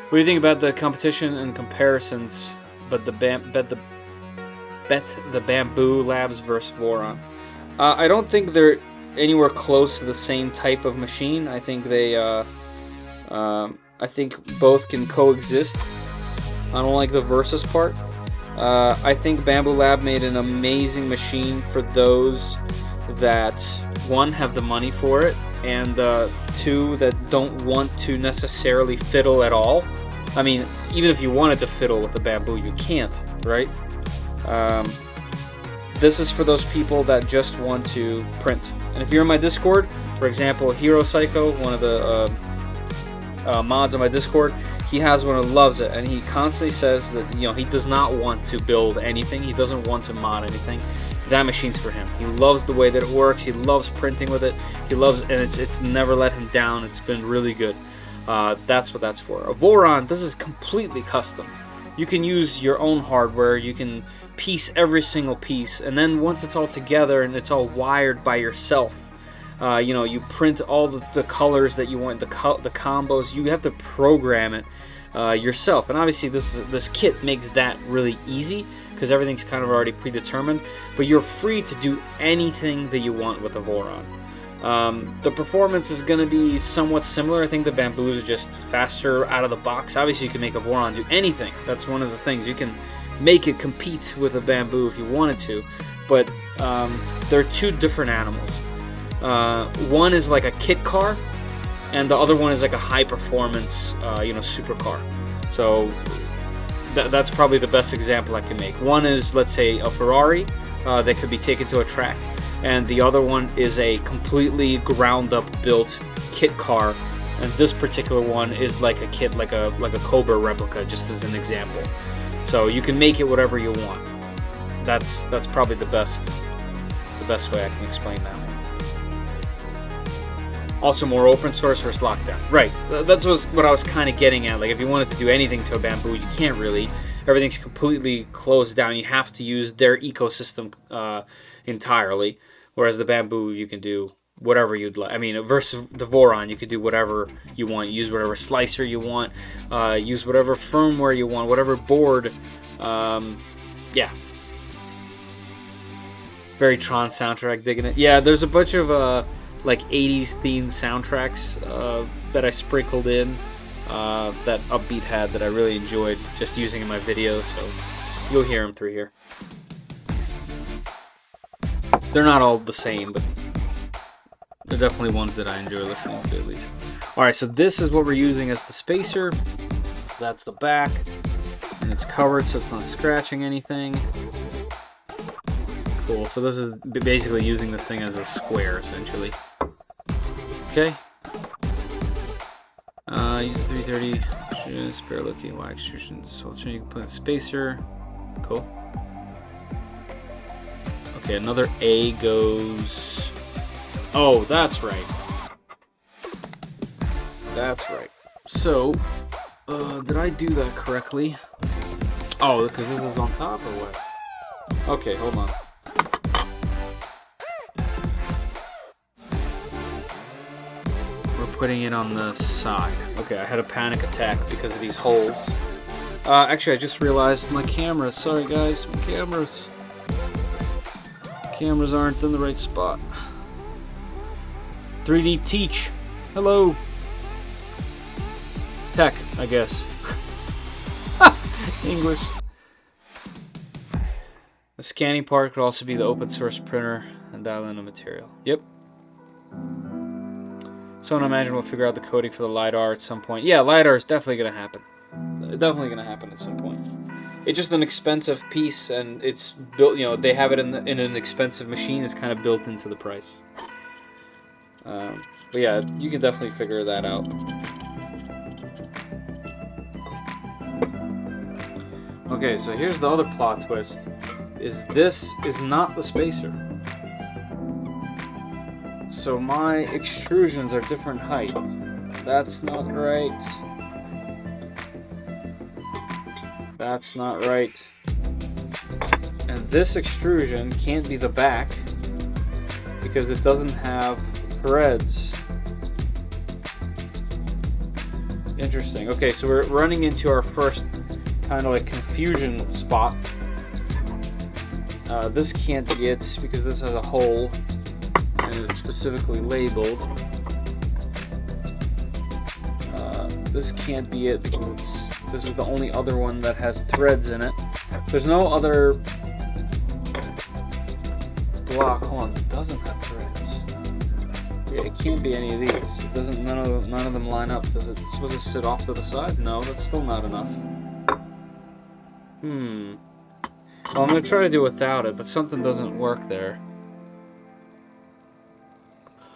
What do you think about the competition and comparisons, but the Bamboo Labs versus Voron? I don't think they're anywhere close to the same type of machine. I think they, I think both can coexist. I don't like the versus part. I think Bamboo Lab made an amazing machine for those that, one, have the money for it, and two, that don't want to necessarily fiddle at all. I mean, even if you wanted to fiddle with the bamboo, you can't, right? This is for those people that just want to print. And if you're in my Discord, for example, Hero Psycho, one of the mods on my Discord, he has one and loves it, and he constantly says that, you know, he does not want to build anything, he doesn't want to mod anything. That machine's for him. He loves the way that it works, he loves printing with it, he loves, and it's never let him down. It's been really good. That's what that's for. A Voron, this is completely custom. You can use your own hardware, you can piece every single piece, and then once it's all together and it's all wired by yourself, you know, you print all the colors that you want, the combos, you have to program it yourself. And obviously this kit makes that really easy because everything's kind of already predetermined, but you're free to do anything that you want with a Voron. The performance is going to be somewhat similar. I think the bamboos are just faster out of the box. Obviously you can make a Voron do anything. That's one of the things. You can make it compete with a bamboo if you wanted to, but they're two different animals. One is like a kit car, and the other one is like a high performance, you know, supercar. So that's probably the best example I can make. One is, let's say, a Ferrari that could be taken to a track, and the other one is a completely ground up built kit car, and this particular one is like a kit, like a Cobra replica, just as an example. So you can make it whatever you want. That's probably the best way I can explain that. Also, more open source versus lockdown. Right, that's what I was kind of getting at. Like, if you wanted to do anything to a bamboo, you can't really. Everything's completely closed down. You have to use their ecosystem entirely. Whereas the bamboo, you can do whatever you'd like. I mean, versus the Voron, you could do whatever you want. Use whatever slicer you want. Use whatever firmware you want. Whatever board. Yeah. Very Tron soundtrack, digging it. Yeah, there's a bunch of like 80s themed soundtracks that I sprinkled in that Upbeat had that I really enjoyed just using in my videos, so you'll hear them through here. They're not all the same, but they're definitely ones that I enjoy listening to at least. Alright, so this is what we're using as the spacer. That's the back, and it's covered so it's not scratching anything. Cool, so this is basically using the thing as a square, essentially. Okay. Use 330 spare looking Y extrusions. So let's you can put a spacer. Cool. Okay, another A goes. Oh, that's right. That's right. So, did I do that correctly? Oh, because this is on top or what? Okay, hold on. Putting it on the side. Okay, I had a panic attack because of these holes. Actually, I just realized my cameras. Sorry guys, my cameras. Cameras aren't in the right spot. 3D Teach. Hello. Tech, I guess. English. The scanning part could also be the open source printer and dial in the material. Yep. So I imagine we'll figure out the coding for the LiDAR at some point. Yeah, LiDAR is definitely going to happen. Definitely going to happen at some point. It's just an expensive piece, and it's built, you know, they have it in an expensive machine. It's kind of built into the price. But yeah, you can definitely figure that out. Okay, so here's the other plot twist. This is not the spacer. So my extrusions are different height. That's not right. That's not right. And this extrusion can't be the back because it doesn't have threads. Interesting. Okay, so we're running into our first kind of like confusion spot. This can't be it because this has a hole and it's specifically labeled. This can't be it because this is the only other one that has threads in it. There's no other block. Hold on, it doesn't have threads. Yeah, it can't be any of these. It doesn't. None of them line up. Does it supposed to sit off to the side? No, that's still not enough. Well, I'm gonna try to do without it, but something doesn't work there.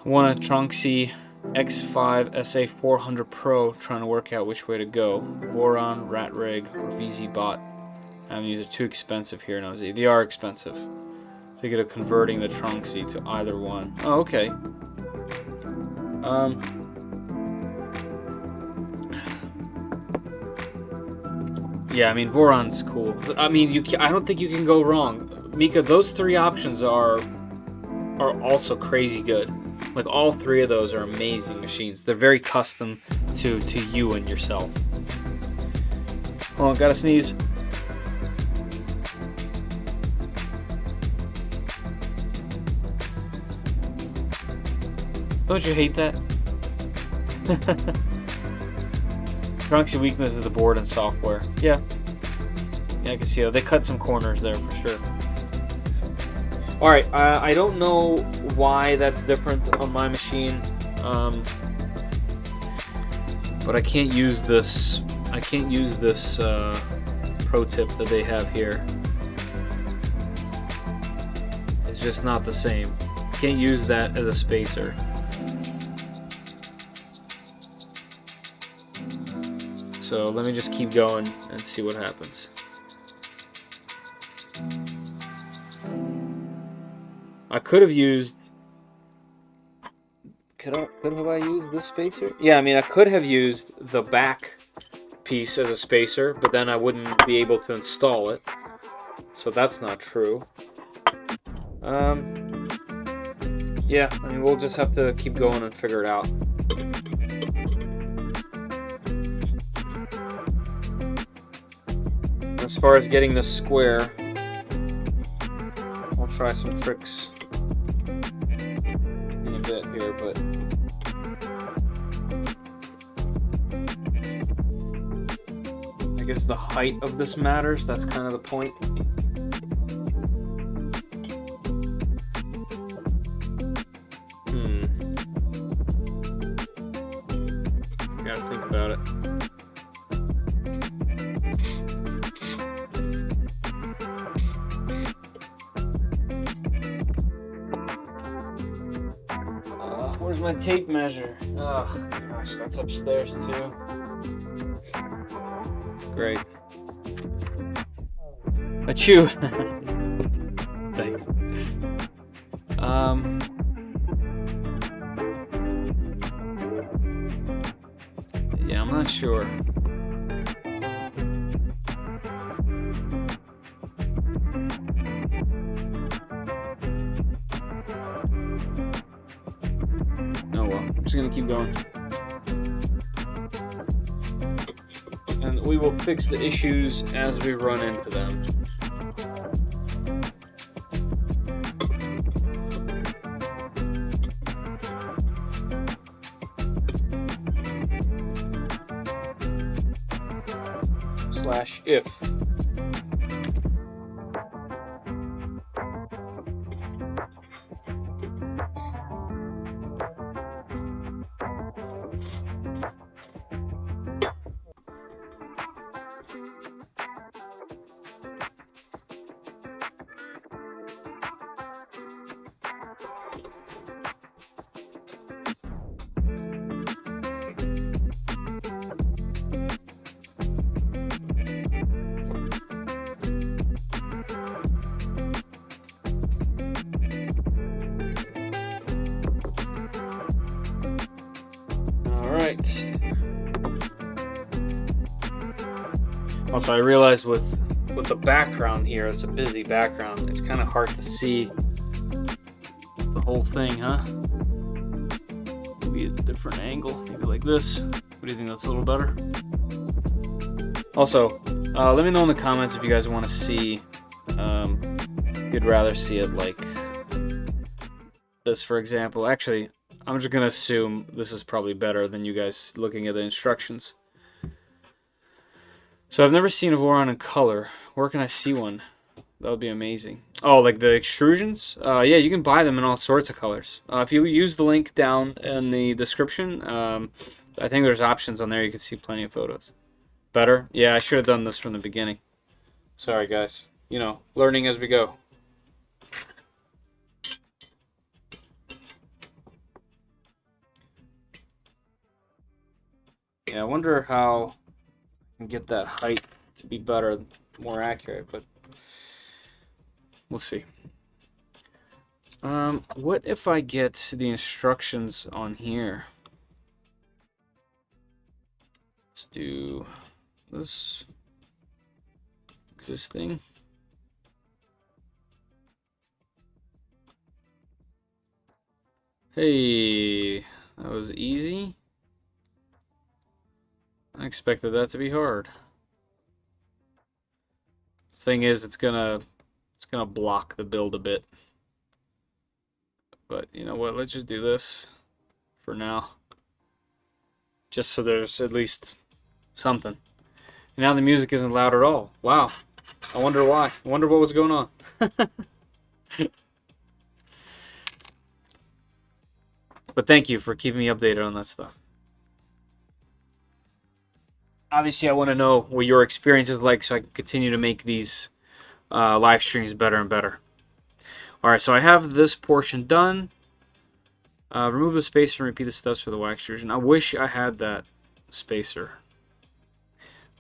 I want a Tronxy X5 SA400 Pro, trying to work out which way to go. Voron, Ratrig, or VZBot. These are too expensive here in OZ. They are expensive. Thinking of converting the Tronxy to either one. Oh, okay. Yeah, I mean, Voron's cool. I mean, I don't think you can go wrong. Mika, those three options are also crazy good. Like, all three of those are amazing machines. They're very custom to you and yourself. Hold on, gotta sneeze. Don't you hate that? Tronxy weakness is the board and software. Yeah, I can see it. They cut some corners there for sure. Alright, I don't know why that's different on my machine, but I can't use this. I can't use this pro tip that they have here. It's just not the same. Can't use that as a spacer. So let me just keep going and see what happens. I could have used. Could have I used this spacer? Yeah, I mean, I could have used the back piece as a spacer, but then I wouldn't be able to install it. So that's not true. Yeah, I mean, we'll just have to keep going and figure it out. As far as getting this square, I'll try some tricks in a bit here, but I guess the height of this matters. That's kind of the point. Gotta think about it. Where's my tape measure? Oh gosh, that's upstairs too. Great. Achoo! Thanks. Yeah, I'm not sure. I'm just gonna keep going. And we will fix the issues as we run into them. /if. Also, I realized with the background here, it's a busy background, it's kind of hard to see the whole thing, huh? Maybe a different angle, maybe like this. What do you think? That's a little better? Also, let me know in the comments if you guys want to see, if you'd rather see it like this, for example. Actually, I'm just going to assume this is probably better than you guys looking at the instructions. So I've never seen a Voron in color. Where can I see one? That would be amazing. Oh, like the extrusions? Yeah, you can buy them in all sorts of colors. If you use the link down in the description, I think there's options on there. You can see plenty of photos. Better? Yeah, I should have done this from the beginning. Sorry, guys. You know, learning as we go. Yeah, I wonder how I can get that height to be better, more accurate, but we'll see. What if I get the instructions on here? Let's do this existing. Hey, that was easy. I expected that to be hard. Thing is, it's gonna block the build a bit. But you know what? Let's just do this for now. Just so there's at least something. And now the music isn't loud at all. Wow. I wonder why. I wonder what was going on. But thank you for keeping me updated on that stuff. Obviously, I want to know what your experience is like so I can continue to make these live streams better and better. Alright, so I have this portion done. Remove the spacer and repeat the steps for the wax extrusion. I wish I had that spacer.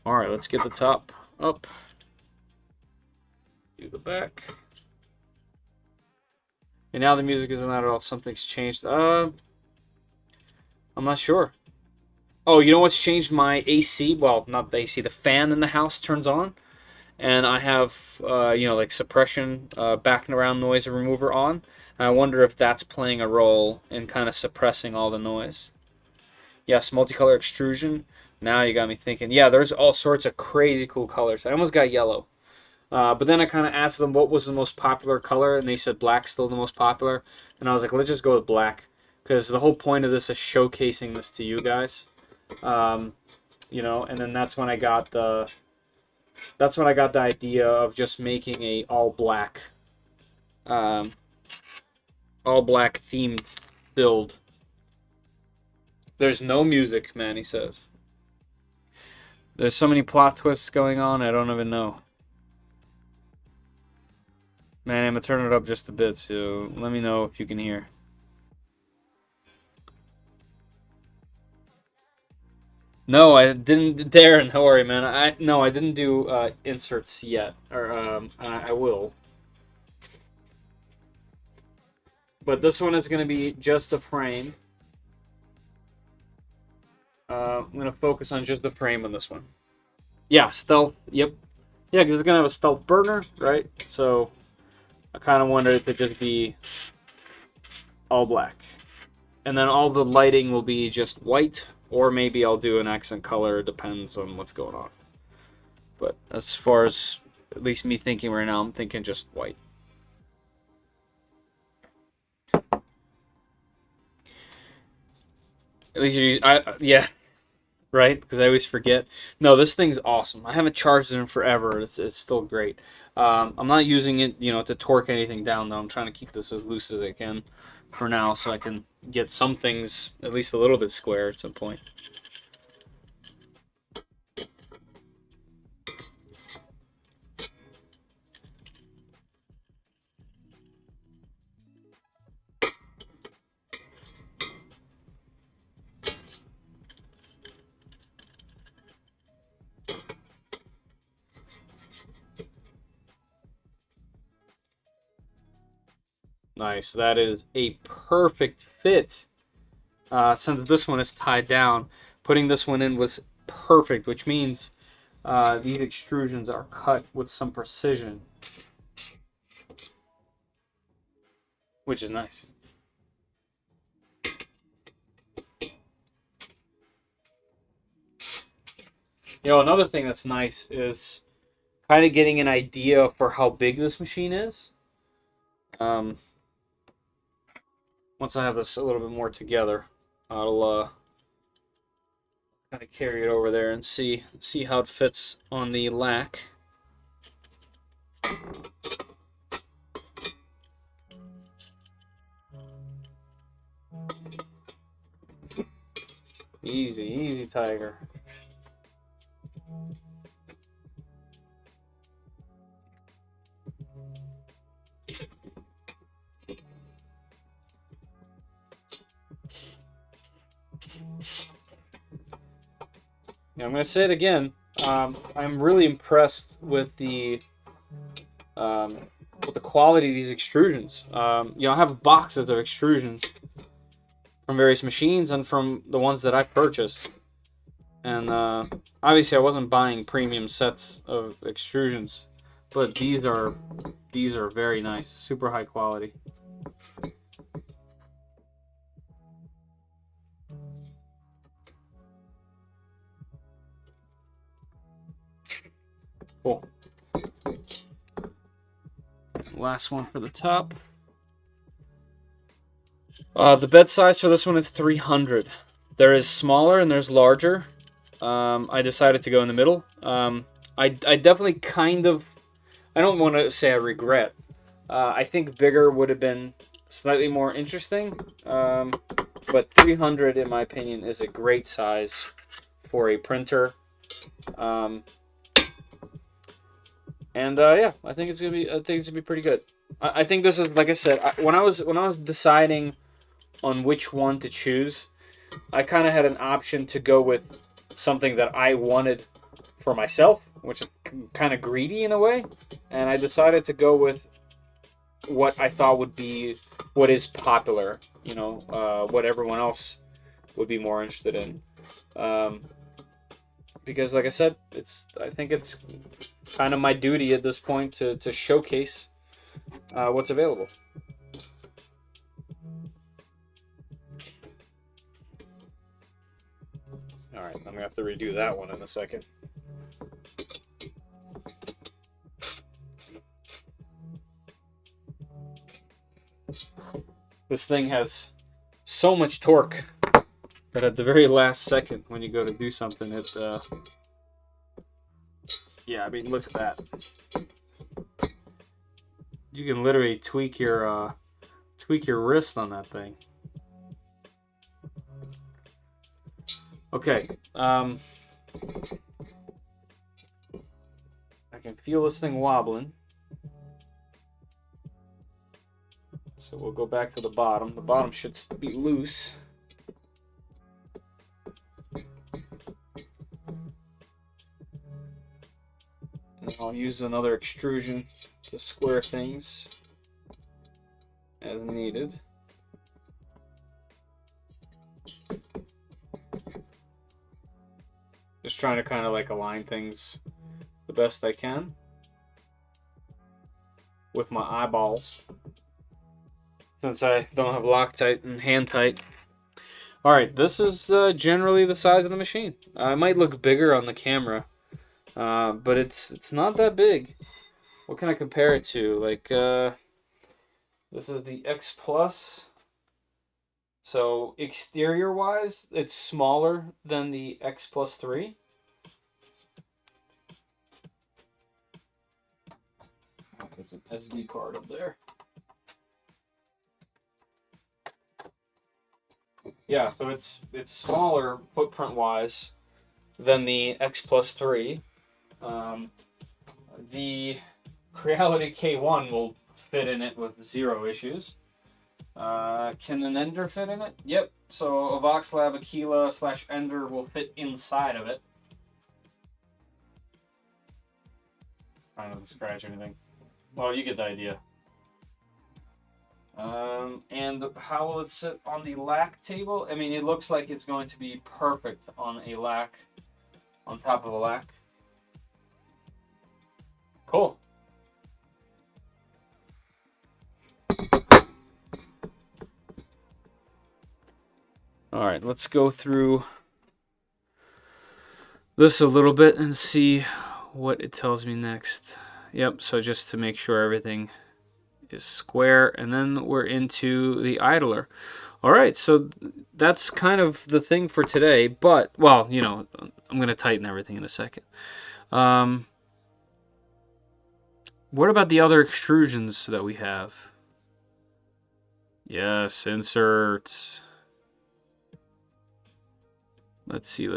Alright, let's get the top up. Do the back. And now the music isn't loud at all. Something's changed. I'm not sure. Oh, you know what's changed? My AC, well, not the AC, the fan in the house turns on. And I have, you know, like suppression, background noise remover on. And I wonder if that's playing a role in kind of suppressing all the noise. Yes, multicolor extrusion. Now you got me thinking. Yeah, there's all sorts of crazy cool colors. I almost got yellow. But then I kind of asked them what was the most popular color, and they said black's still the most popular. And I was like, let's just go with black. Because the whole point of this is showcasing this to you guys. You know, and then that's when I got the idea of just making a all black themed build. There's no music, man, he says. There's so many plot twists going on, I don't even know. Man, I'm gonna turn it up just a bit, so let me know if you can hear. No, I didn't. Darren, don't worry, man. I didn't do inserts yet, or I will. But this one is going to be just the frame. I'm going to focus on just the frame on this one. Yeah, stealth. Yep. Yeah, because it's going to have a stealth burner, right? So I kind of wanted it to just be all black, and then all the lighting will be just white. Or maybe I'll do an accent color, it depends on what's going on. But as far as at least me thinking right now, I'm thinking just white. At least yeah, right? Because I always forget. No, this thing's awesome. I haven't charged it in forever. It's still great. I'm not using it, you know, to torque anything down though. I'm trying to keep this as loose as I can for now, so I can get some things at least a little bit square at some point. Nice, that is a perfect fit. Since this one is tied down, putting this one in was perfect, which means these extrusions are cut with some precision, which is nice. You know, another thing that's nice is kind of getting an idea for how big this machine is. Once I have this a little bit more together, I'll kind of carry it over there and see how it fits on the lack. Easy, easy, tiger. Yeah, I'm going to say it again. I'm really impressed with the quality of these extrusions. You know, I have boxes of extrusions from various machines and from the ones that I purchased. And obviously, I wasn't buying premium sets of extrusions, but these are very nice, super high quality. Cool. Last one for the top. The bed size for this one is 300. There is smaller and there's larger. I decided to go in the middle. I definitely kind of, I don't want to say I regret. I think bigger would have been slightly more interesting. But 300, in my opinion, is a great size for a printer. Yeah, I think it's gonna be pretty good. I think this is, like I said, when I was deciding on which one to choose, I kind of had an option to go with something that I wanted for myself, which is kind of greedy in a way, and I decided to go with what I thought would be what is popular, you know, what everyone else would be more interested in. Because, like I said, I think it's kind of my duty at this point to showcase what's available. All right, I'm gonna have to redo that one in a second. This thing has so much torque that at the very last second, when you go to do something, it yeah, I mean, look at that. You can literally tweak your wrist on that thing. Okay, I can feel this thing wobbling. So we'll go back to the bottom. The bottom should be loose. And I'll use another extrusion to square things as needed. Just trying to kind of like align things the best I can with my eyeballs, since I don't have Loctite and hand tight. Alright, this is generally the size of the machine. It might look bigger on the camera, but it's not that big. What can I compare it to? Like, this is the X Plus. So exterior wise, it's smaller than the X Plus 3. There's an SD card up there. Yeah, so it's smaller footprint wise than the X Plus 3. The Creality K1 will fit in it with zero issues. Can an Ender fit in it? Yep. So a Voxelab Aquila / Ender will fit inside of it. Trying not to scratch anything. Well, you get the idea. And how will it sit on the lack table? I mean, it looks like it's going to be perfect on a lack, on top of a lack. Cool. All right, let's go through this a little bit and see what it tells me next. Yep, so just to make sure everything is square, and then we're into the idler. All right, so that's kind of the thing for today, but, well, you know, I'm going to tighten everything in a second. What about the other extrusions that we have? Yes, inserts. Let's see.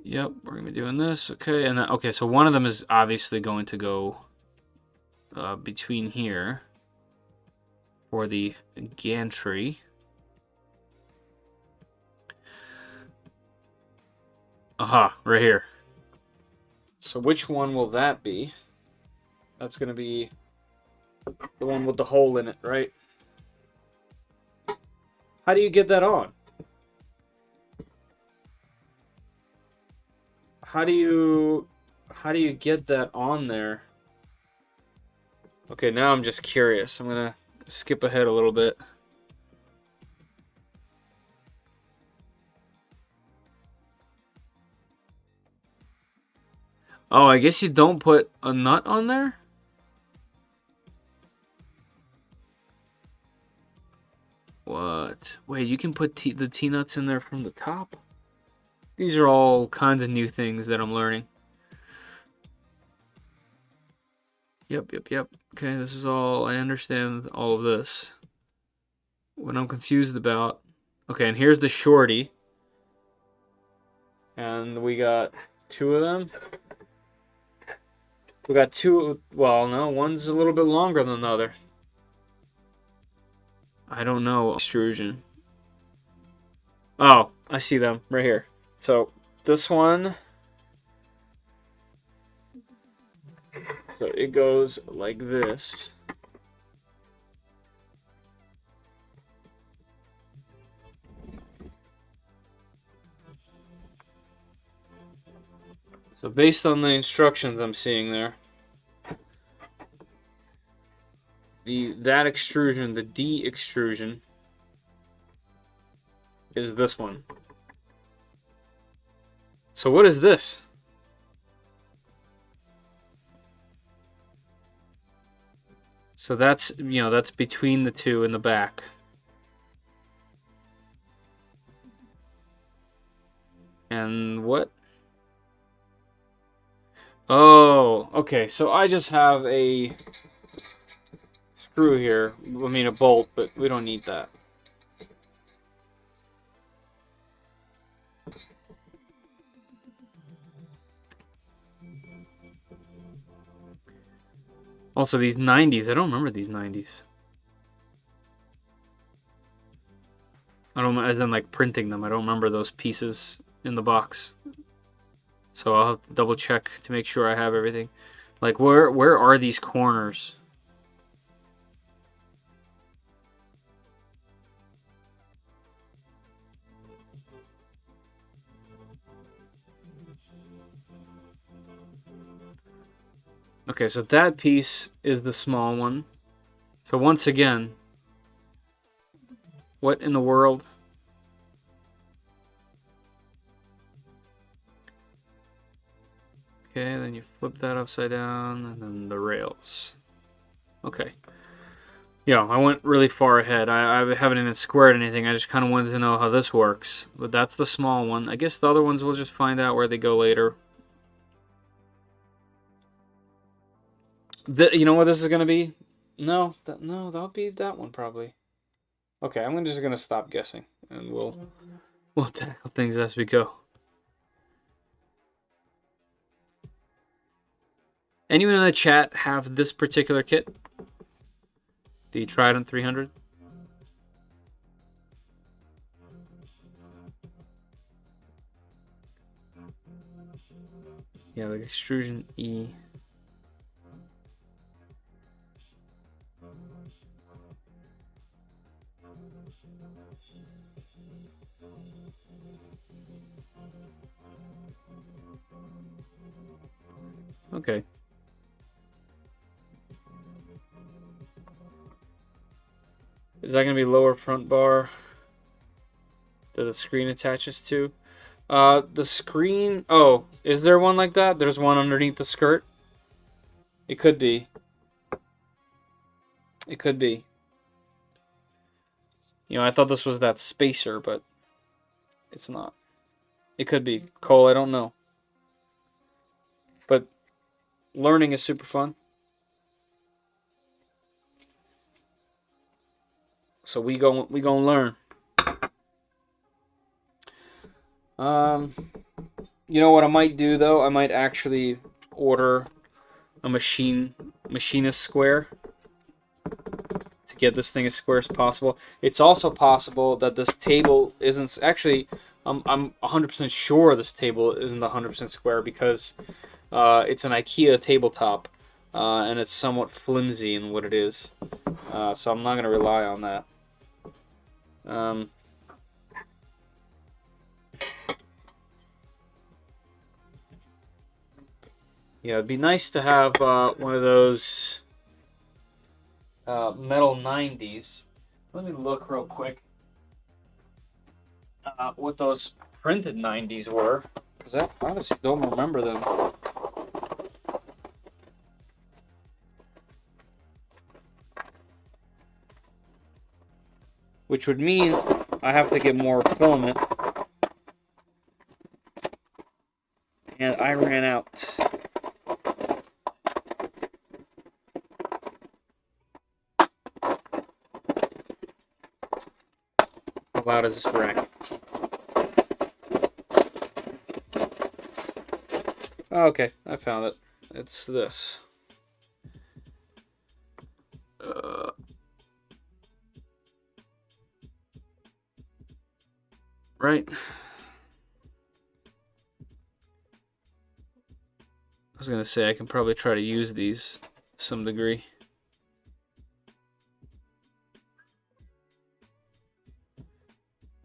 Yep, we're going to be doing this. Okay, and then, okay, so one of them is obviously going to go between here for the gantry. Aha, right here. So which one will that be? That's going to be the one with the hole in it, right? How do you get that on? How do you get that on there? Okay, now I'm just curious. I'm going to skip ahead a little bit. Oh, I guess you don't put a nut on there? What? Wait, you can put the T-nuts in there from the top? These are all kinds of new things that I'm learning. Yep. Okay, this is all, I understand all of this. What I'm confused about... Okay, and here's the shorty. And we got two of them. We got two, well, no, one's a little bit longer than the other. I don't know. Extrusion. Oh, I see them right here. So this one, so it goes like this. So based on the instructions I'm seeing there, that extrusion, the D extrusion, is this one. So what is this? So that's, you know, that's between the two in the back. And what? Oh, okay. So I just have a screw here. I mean a bolt, but we don't need that. Also, these 90s. I don't remember these 90s. I don't, as in like printing them. I don't remember those pieces in the box. So I'll have to double check to make sure I have everything. Like, where are these corners? Okay, so that piece is the small one. So once again, what in the world? Okay, then you flip that upside down, and then the rails. Okay. Yeah, I went really far ahead. I haven't even squared anything. I just kind of wanted to know how this works. But that's the small one. I guess the other ones we'll just find out where they go later. You know what this is going to be? No, that'll be that one probably. Okay, I'm just going to stop guessing, and we'll tackle things as we go. Anyone in the chat have this particular kit? The Trident 300? Yeah, the extrusion E. Okay. Is that going to be lower front bar that the screen attaches to? The screen... Oh, is there one like that? There's one underneath the skirt? It could be. It could be. You know, I thought this was that spacer, but it's not. It could be. Cole, I don't know. But learning is super fun. So we gonna learn. You know what I might do though? I might actually order a machinist square to get this thing as square as possible. It's also possible that this table isn't actually. I'm 100% sure this table isn't 100% square because it's an IKEA tabletop and it's somewhat flimsy in what it is. So I'm not gonna rely on that. Yeah, it'd be nice to have one of those metal 90s. Let me look real quick what those printed 90s were, because I honestly don't remember them. Which would mean I have to get more filament. And I ran out. How loud is this rack? Okay, I found it. It's this. Right. I was gonna say I can probably try to use these to some degree.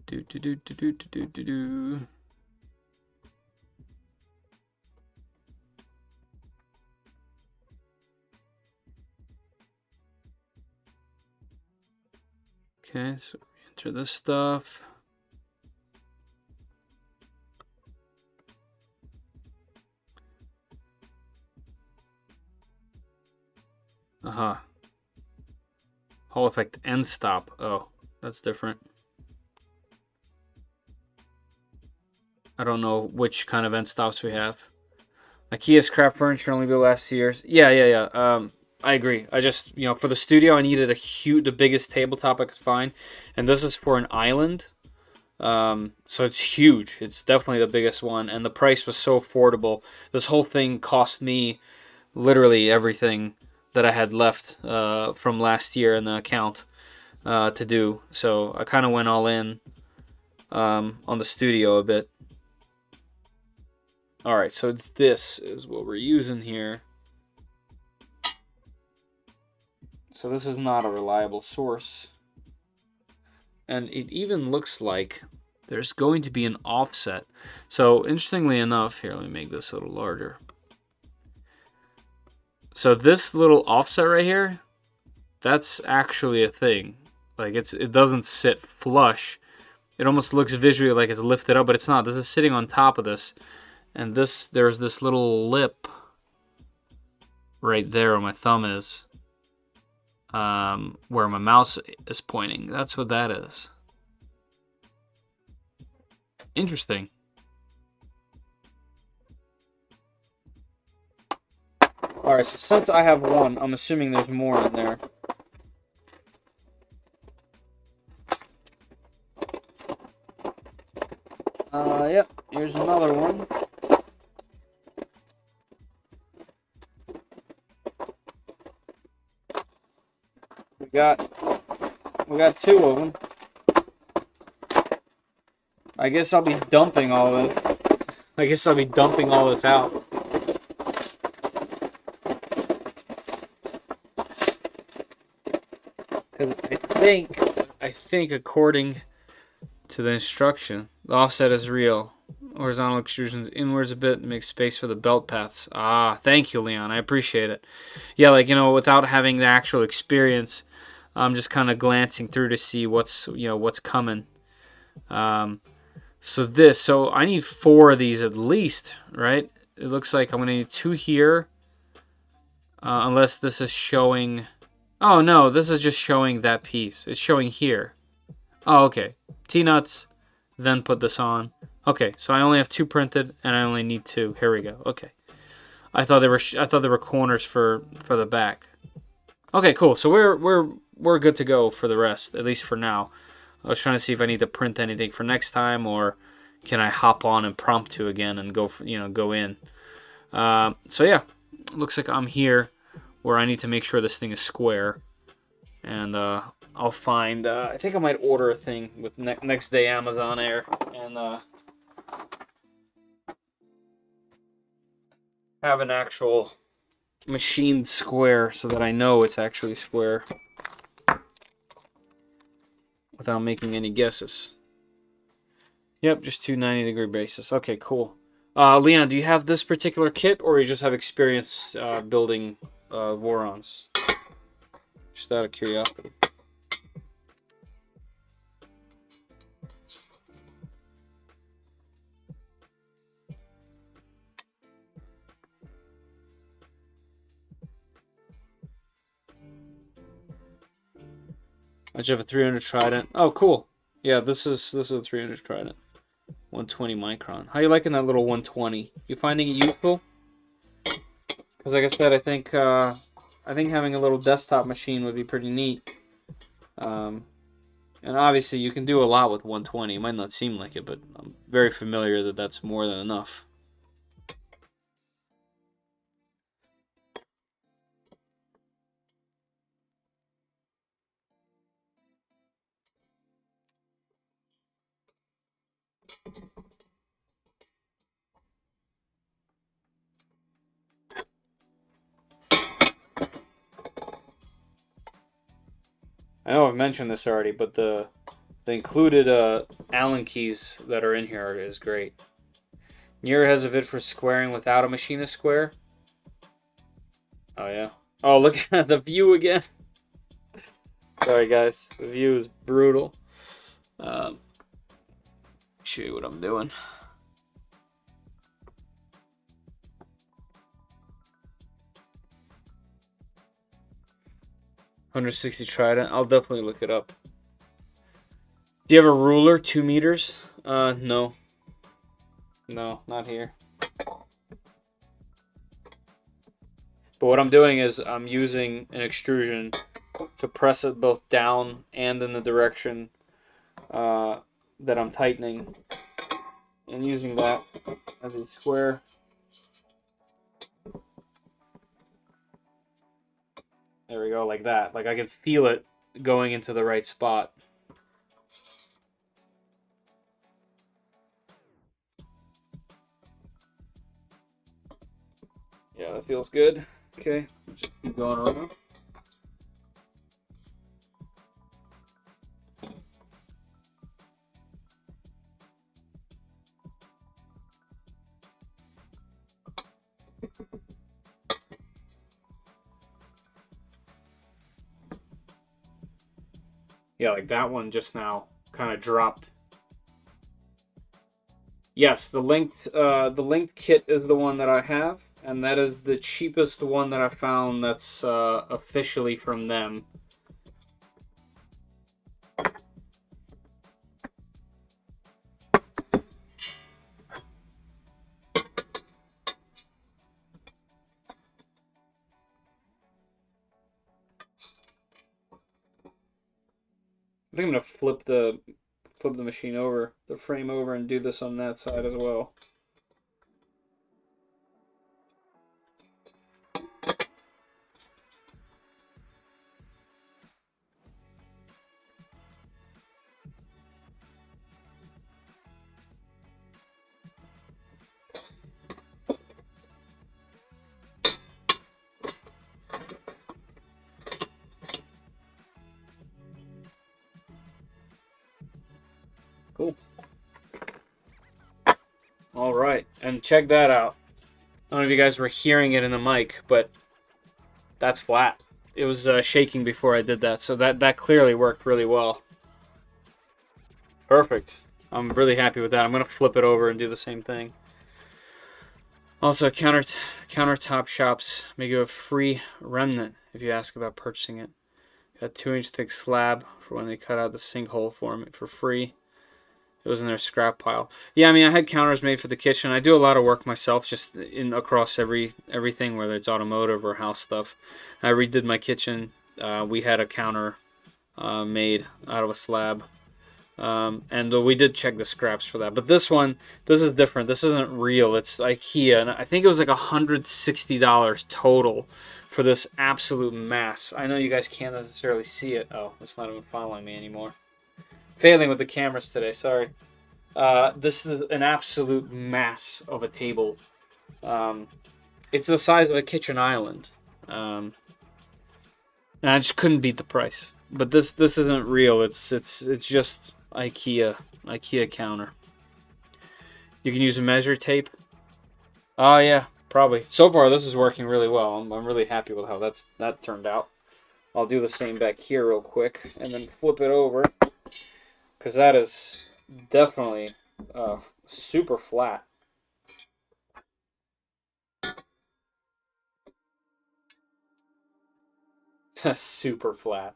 Do. Okay, so we enter this stuff. Hall effect end stop. Oh, that's different. I don't know which kind of end stops we have. IKEA scrap furniture only will last years. Yeah. I agree. I just, for the studio, I needed the biggest tabletop I could find, and this is for an island. So it's huge. It's definitely the biggest one, and the price was so affordable. This whole thing cost me literally everything that I had left from last year in the account to do. So I kind of went all in on the studio a bit. Alright, so this is what we're using here. So this is not a reliable source. And it even looks like there's going to be an offset. So interestingly enough, here, let me make this a little larger. So this little offset right here, that's actually a thing. Like it doesn't sit flush. It almost looks visually like it's lifted up, but it's not. This is sitting on top of this. And there's this little lip right there where my thumb is, where my mouse is pointing. That's what that is. Interesting. Alright, so since I have one, I'm assuming there's more in there. Yep, here's another one. We got two of them. I guess I'll be dumping all this. Out. Because I think according to the instruction, the offset is real. Horizontal extrusions inwards a bit to make space for the belt paths. Ah, thank you, Leon. I appreciate it. Yeah, without having the actual experience, I'm just kind of glancing through to see what's coming. So I need 4 of these at least, right? It looks like I'm going to need 2 here. Unless this is showing... Oh, no, this is just showing that piece. It's showing here. Oh, okay. T-nuts, then put this on. Okay, so I only have 2 printed, and I only need 2. Here we go. Okay. I thought they were corners for the back. Okay, cool. So we're good to go for the rest, at least for now. I was trying to see if I need to print anything for next time, or can I hop on impromptu again and go in. So yeah, looks like I'm here where I need to make sure this thing is square, and I'll find. I think I might order a thing with next day Amazon Air and have an actual machined square so that I know it's actually square without making any guesses. Yep, just 2 90-degree bases. Okay, cool. Leon, do you have this particular kit, or you just have experience building Vorons? Just out of curiosity. I just have a 300 Trident. Oh, cool. Yeah, this is a 300 Trident. 120 micron. How you liking that little 120? You finding it useful? Because like I said, I think having a little desktop machine would be pretty neat. And obviously you can do a lot with 120. It might not seem like it, but I'm very familiar that that's more than enough. I know I've mentioned this already, but the included Allen keys that are in here is great. Nira has a vid for squaring without a machinist square. Oh yeah. Oh, look at the view again. Sorry guys, the view is brutal. Show you what I'm doing. $160 Trident. I'll definitely look it up. Do you have a ruler, 2 meters? No. No, not here. But what I'm doing is I'm using an extrusion to press it both down and in the direction that I'm tightening, and using that as a square. There we go, like that. Like I can feel it going into the right spot. Yeah, that feels good. Okay, just keep going around. Yeah, like that one just now kind of dropped. Yes, the linked kit is the one that I have, and that is the cheapest one that I found that's officially from them. I think I'm gonna flip the machine over, the frame over, and do this on that side as well. Cool. All right, and check that out. I don't know if you guys were hearing it in the mic, but that's flat. It was shaking before I did that, so that clearly worked really well. Perfect. I'm really happy with that. I'm going to flip it over and do the same thing. Also, countertop shops may give a free remnant if you ask about purchasing it. A 2-inch thick slab for when they cut out the sinkhole for me for free. It was in their scrap pile. Yeah, I mean, I had counters made for the kitchen. I do a lot of work myself, just in across everything, whether it's automotive or house stuff. I redid my kitchen. We had a counter made out of a slab. And we did check the scraps for that. But this is different. This isn't real. It's IKEA. And I think it was like $160 total for this absolute mass. I know you guys can't necessarily see it. Oh, it's not even following me anymore. Failing with the cameras today, sorry. This is an absolute mass of a table. It's the size of a kitchen island. And I just couldn't beat the price. But this isn't real. It's just IKEA counter. You can use a measure tape. Oh yeah, probably. So far this is working really well. I'm really happy with how that turned out. I'll do the same back here real quick and then flip it over, because that is definitely super flat. Super flat.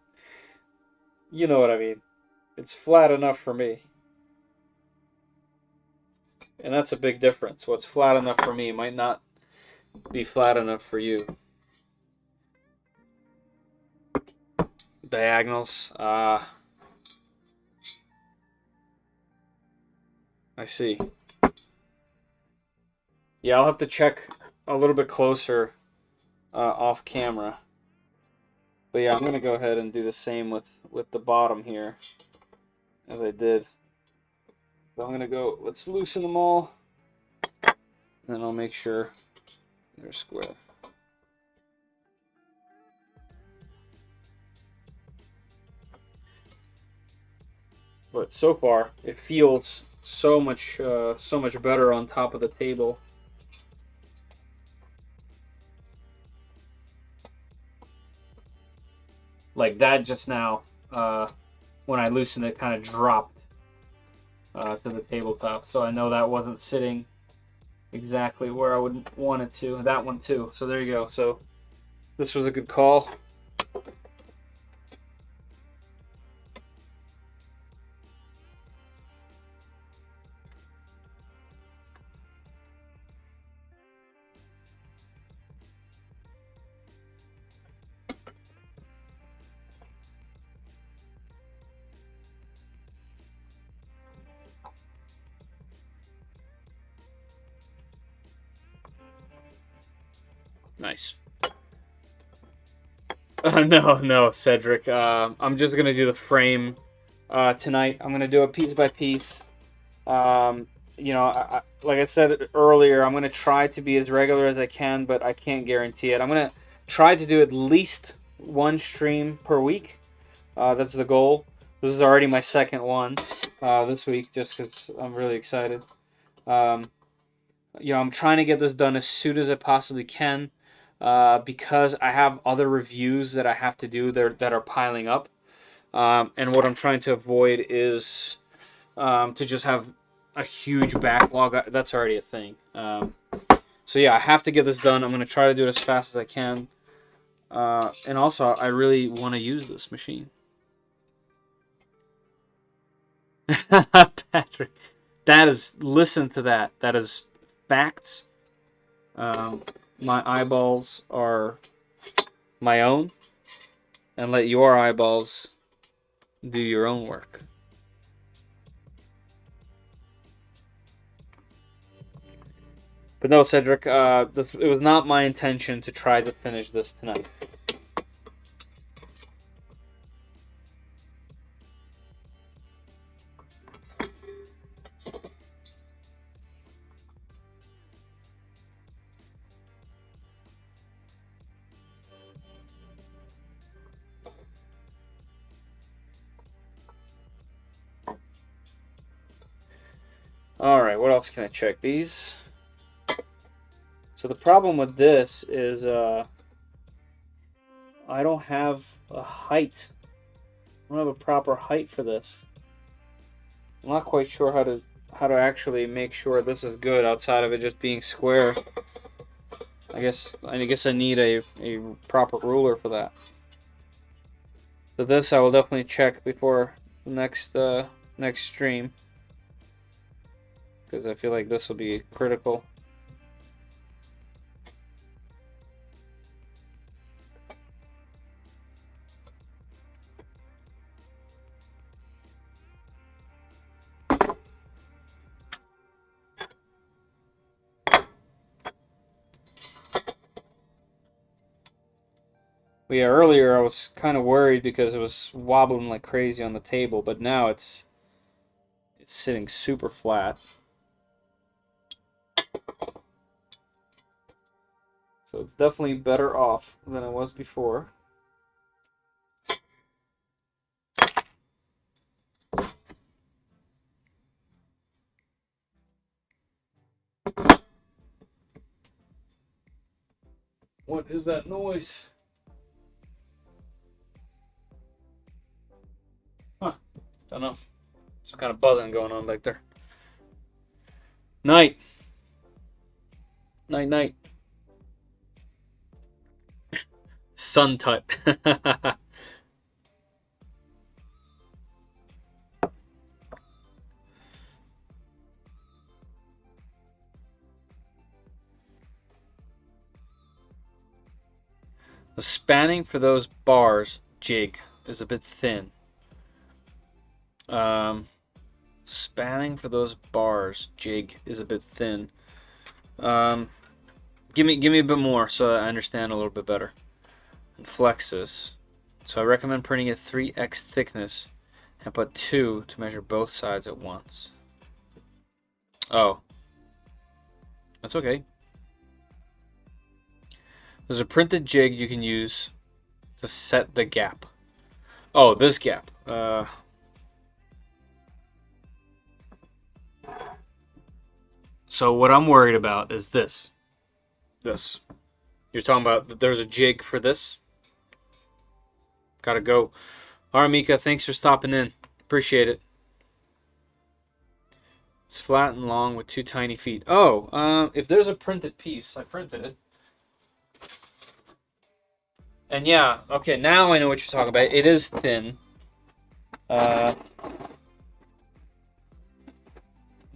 You know what I mean. It's flat enough for me. And that's a big difference. What's flat enough for me might not be flat enough for you. Diagonals. I see. Yeah, I'll have to check a little bit closer off camera. But yeah, I'm going to go ahead and do the same with the bottom here as I did. So I'm going to go, let's loosen them all. And then I'll make sure they're square. But so far, it feels so much better on top of the table. Like that just now, when I loosened it, kind of dropped to the tabletop. So I know that wasn't sitting exactly where I would want it to. That one too. So there you go. So this was a good call. Nice. No, Cedric. I'm just gonna do the frame tonight. I'm gonna do it piece by piece. You know, like I said earlier, I'm gonna try to be as regular as I can, but I can't guarantee it. I'm gonna try to do at least one stream per week. That's the goal. This is already my second one this week, just because I'm really excited. You know, I'm trying to get this done as soon as I possibly can. Because I have other reviews that I have to do that are piling up. And what I'm trying to avoid is to just have a huge backlog. That's already a thing. So yeah, I have to get this done. I'm going to try to do it as fast as I can. And also, I really want to use this machine. Patrick, listen to that. That is facts. My eyeballs are my own, and let your eyeballs do your own work. But no, Cedric, it was not my intention to try to finish this tonight. Alright, what else can I check? These. So the problem with this is I don't have a height. I don't have a proper height for this. I'm not quite sure how to actually make sure this is good outside of it just being square. I guess I need a proper ruler for that. So this I will definitely check before the next stream, because I feel like this will be critical. But yeah, earlier I was kind of worried because it was wobbling like crazy on the table, but now it's sitting super flat. So it's definitely better off than it was before. What is that noise? Huh. Don't know. Some kind of buzzing going on back there. Night. Night, night. Sun tut. The spanning for those bars jig is a bit thin. Spanning for those bars jig is a bit thin. Give me a bit more so I understand a little bit better. And flexes. So I recommend printing at 3x thickness and put 2 to measure both sides at once. Oh. That's okay. There's a printed jig you can use to set the gap. Oh, this gap. So what I'm worried about is this. This. You're talking about there's a jig for this? Gotta go. All right, Mika, thanks for stopping in. Appreciate it. It's flat and long with 2 tiny feet. Oh, if there's a printed piece, I printed it. And yeah, okay, now I know what you're talking about. It is thin.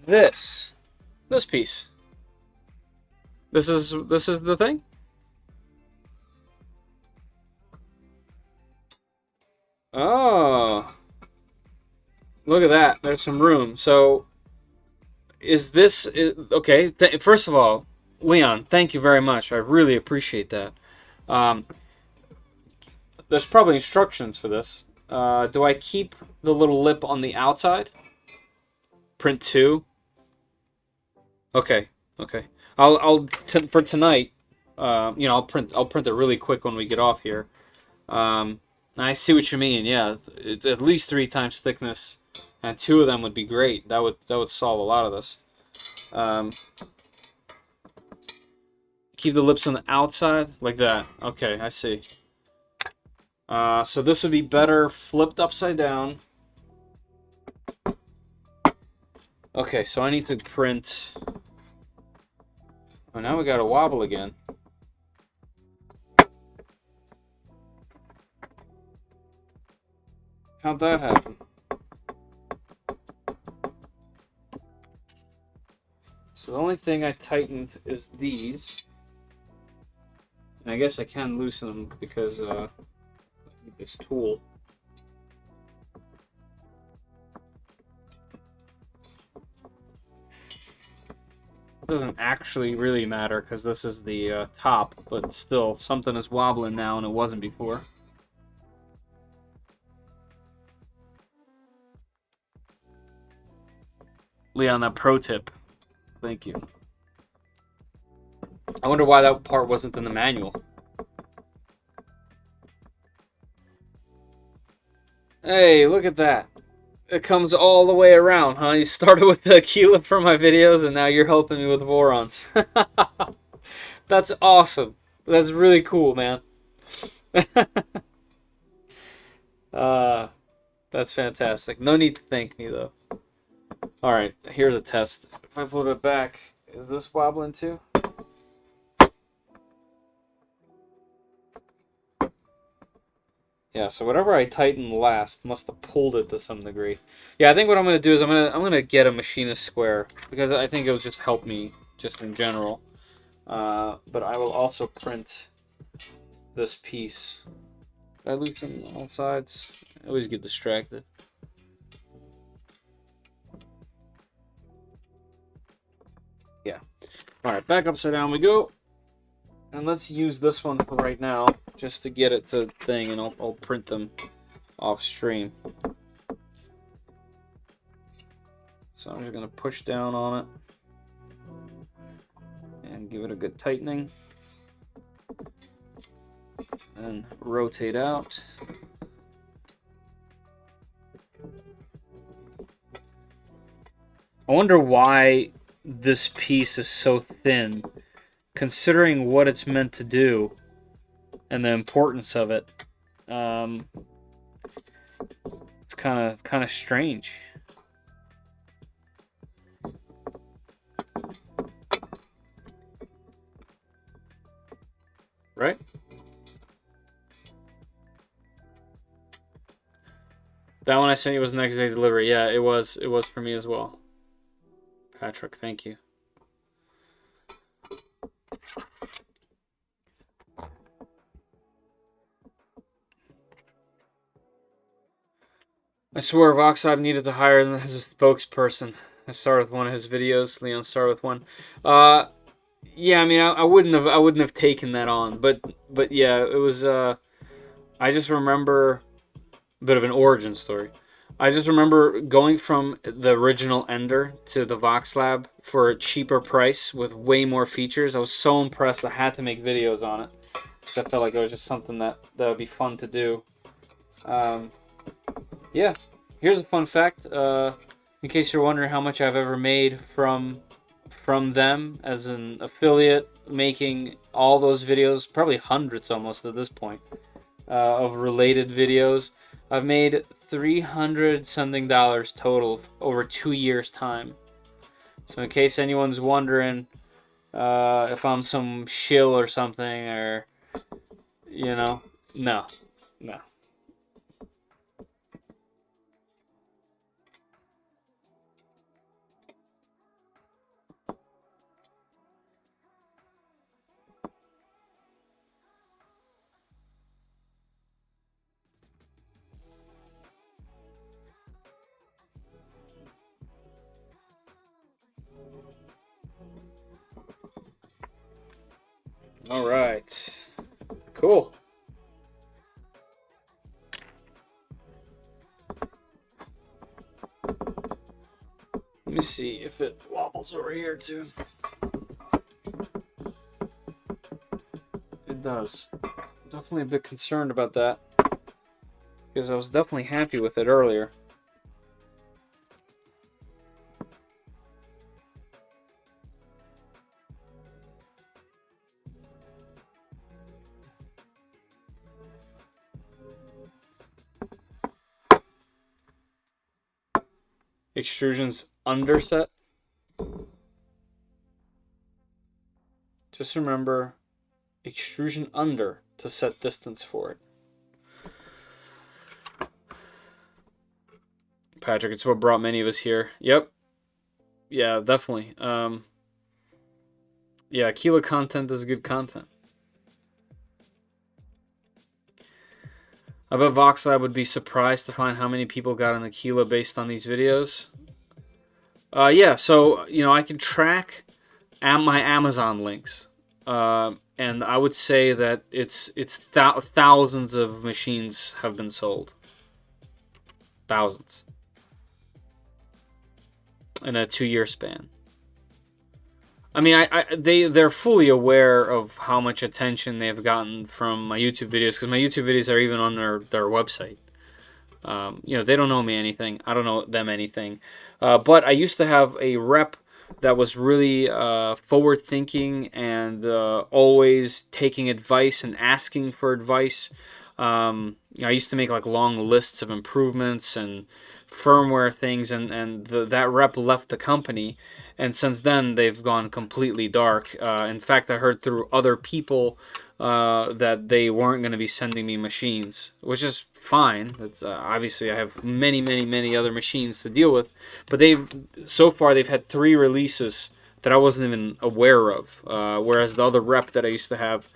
This piece. This is the thing. Oh, look at that. There's some room. So, is this okay? First of all, Leon, thank you very much. I really appreciate that. There's probably instructions for this. Do I keep the little lip on the outside? Print 2. Okay. Okay. For tonight. I'll print it really quick when we get off here. I see what you mean. Yeah, it's at least 3 times thickness, and 2 of them would be great. That would solve a lot of this. Keep the lips on the outside like that. Okay, I see. So this would be better flipped upside down. Okay, so I need to print. Oh, now we got to wobble again. How'd that happen? So the only thing I tightened is these. And I guess I can loosen them because this tool. It doesn't actually really matter because this is the top, but still, something is wobbling now and it wasn't before. Leon, that pro tip. Thank you. I wonder why that part wasn't in the manual. Hey, look at that. It comes all the way around, huh? You started with the Aquila for my videos, and now you're helping me with Vorons. That's awesome. That's really cool, man. That's fantastic. No need to thank me, though. Alright, here's a test. If I flip it back, is this wobbling too? Yeah, so whatever I tightened last must have pulled it to some degree. Yeah, I think what I'm gonna do is I'm gonna get a machinist square because I think it'll just help me just in general. But I will also print this piece. Did I loosen all sides? I always get distracted. Yeah. Alright, back upside down we go. And let's use this one for right now, just to get it to thing, and I'll print them off stream. So I'm just going to push down on it and give it a good tightening. And rotate out. I wonder why this piece is so thin, considering what it's meant to do and the importance of it. It's kind of strange. Right? That one I sent you was next day delivery. Yeah, it was for me as well. Patrick, thank you. I swear Voxelab needed to hire him as a spokesperson. I started with one of his videos. Leon started with one. Yeah, I mean, I wouldn't have taken that on, but yeah, it was. I just remember a bit of an origin story. I just remember going from the original Ender to the Voxelab for a cheaper price with way more features. I was so impressed. I had to make videos on it because I felt like it was just something that would be fun to do. Yeah, here's a fun fact. In case you're wondering how much I've ever made from them as an affiliate, making all those videos, probably hundreds almost at this point, of related videos. I've made $300 something total over 2 years time. So in case anyone's wondering if I'm some shill or something, or you know, no. All right, cool. Let me see if it wobbles over here too. It does. I'm definitely a bit concerned about that because I was definitely happy with it earlier. Extrusion's underset. Just remember, extrusion under to set distance for it. Patrick, it's what brought many of us here. Yep. Yeah, definitely. Yeah, Aquila content is good content. I bet Voxelab would be surprised to find how many people got an Aquila based on these videos. Yeah, so, you know, I can track my Amazon links. And I would say that it's thousands of machines have been sold. Thousands. In a 2-year span. I mean, they're fully aware of how much attention they've gotten from my YouTube videos, because my YouTube videos are even on their website. You know, they don't know me anything. I don't know them anything. But I used to have a rep that was really forward-thinking and always taking advice and asking for advice. I used to make like long lists of improvements and firmware things, and that rep left the company, and since then they've gone completely dark. In fact, I heard through other people that they weren't going to be sending me machines, which is fine. It's, obviously, I have many other machines to deal with, but so far they've had 3 releases that I wasn't even aware of. Whereas the other rep that I used to have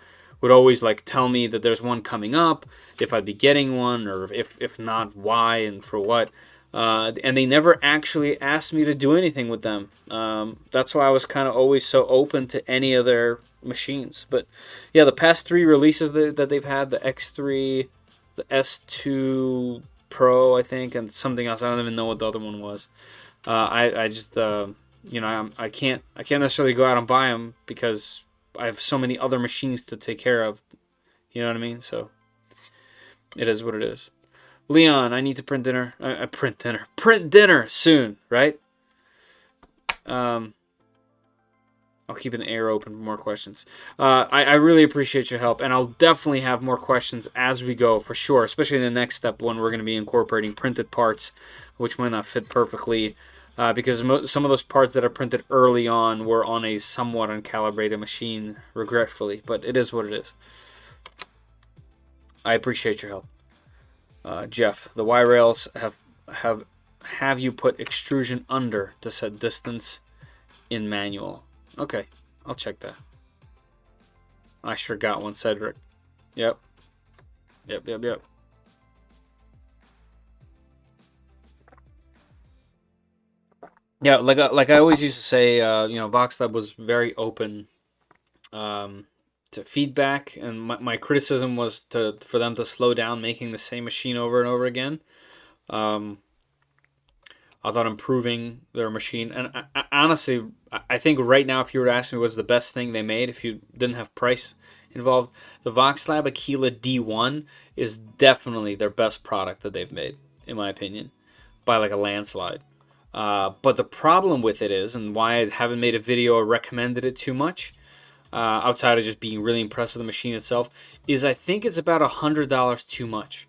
would always like tell me that there's one coming up, if I'd be getting one, or if not, why and for what. And they never actually asked me to do anything with them. That's why I was kind of always so open to any of their machines. But yeah, the past 3 releases that they've had, the X3, the S2 Pro, I think, and something else. I don't even know what the other one was. I just I can't necessarily go out and buy them because I have so many other machines to take care of. You know what I mean? So it is what it is. Leon, I need to print dinner. Print dinner soon, right? I'll keep an ear open for more questions. I really appreciate your help, and I'll definitely have more questions as we go, for sure, especially in the next step when we're going to be incorporating printed parts, which might not fit perfectly, because some of those parts that are printed early on were on a somewhat uncalibrated machine, regretfully, but it is what it is. I appreciate your help. Jeff, the Y rails have you put extrusion under to set distance in manual. Okay, I'll check that. I sure got one, Cedric. Yep. Yeah, like I always used to say, Voxelab was very open to feedback, and my criticism was for them to slow down making the same machine over and over again. I thought improving their machine, and honestly, I think right now, if you were to ask me what's the best thing they made, if you didn't have price involved, the Voxelab Aquila D1 is definitely their best product that they've made, in my opinion, by like a landslide. But the problem with it is, and why I haven't made a video or recommended it too much, outside of just being really impressed with the machine itself, is I think it's about $100 too much.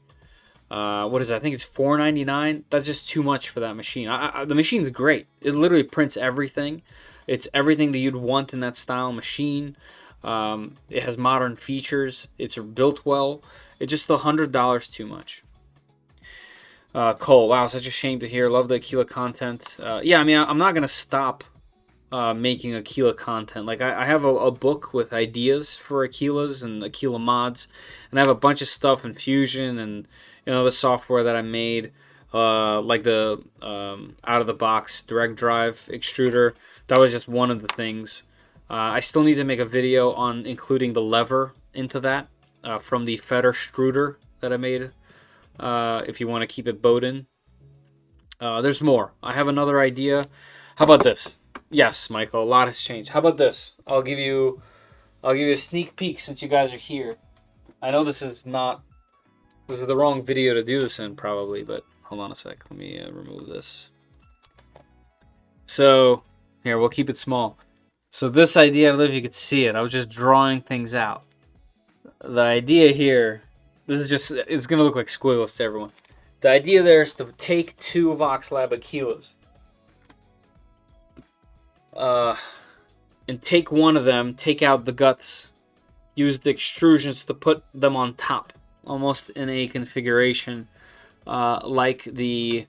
What is it? I think it's $4.99. That's just too much for that machine. The machine's great. It literally prints everything. It's everything that you'd want in that style machine. It has modern features. It's built well. It's just $100 too much. Cole, wow, such a shame to hear. Love the Aquila content. Yeah, I mean, I'm not gonna stop making Aquila content. Like I have a book with ideas for Aquilas and Aquila mods, and I have a bunch of stuff in Fusion and the software that I made, like the out of the box direct drive extruder. That was just one of the things. I still need to make a video on including the lever into that from the Fetter extruder that I made. If you want to keep it Bowden. There's more. I have another idea. How about this? Yes, Michael, a lot has changed. How about this? I'll give you a sneak peek since you guys are here. I know this is the wrong video to do this in, probably, but hold on a sec. Let me remove this. So, here, we'll keep it small. So this idea, I don't know if you could see it. I was just drawing things out. The idea here, it's going to look like squiggles to everyone. The idea there is to take 2 Voxelab Aquilas. And take one of them, take out the guts, use the extrusions to put them on top, almost in a configuration like the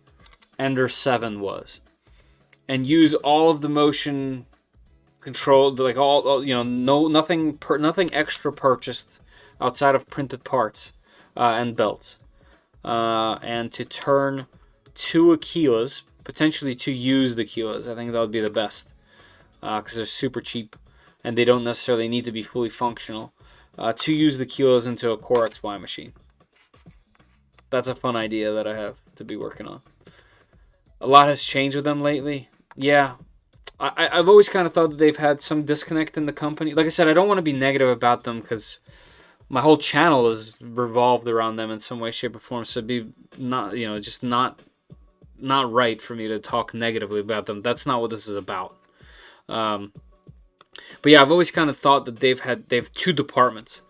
Ender 7 was, and use all of the motion control, like nothing extra purchased outside of printed parts and belts, and to turn 2 Aquilas, potentially 2 used Aquilas. I think that would be the best. Because they're super cheap and they don't necessarily need to be fully functional, to use the Aquilas into a Core XY machine. That's a fun idea that I have to be working on. A lot has changed with them lately. Yeah, I've always kind of thought that they've had some disconnect in the company. Like I said, I don't want to be negative about them because my whole channel is revolved around them in some way, shape, or form. So it'd be just not right for me to talk negatively about them. That's not what this is about. But yeah, I've always kind of thought that they have 2 departments.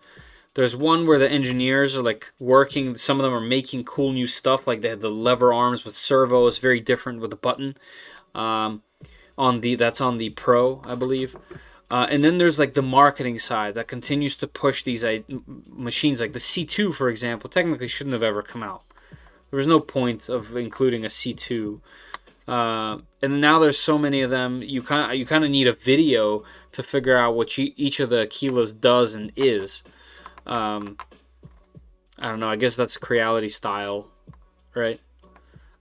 There's one where the engineers are like working. Some of them are making cool new stuff. Like they have the lever arms with servos, very different with a button. That's on the Pro, I believe. And then there's like the marketing side that continues to push these machines. Like the C2, for example, technically shouldn't have ever come out. There was no point of including a C2. And now there's so many of them. You kind of need a video to figure out what each of the Aquilas does and is. I don't know. I guess that's Creality style, right?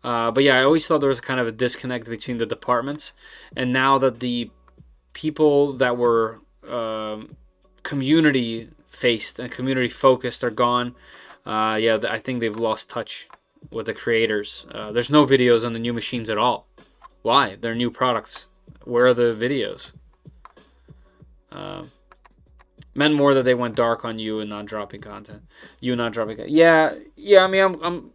But yeah, I always thought there was kind of a disconnect between the departments, and now that the people that were community faced and community focused are gone, yeah, I think they've lost touch with the creators. There's no videos on the new machines at all. Why? They're new products. Where are the videos? Meant more that they went dark on you and not dropping content. Yeah. I mean, I'm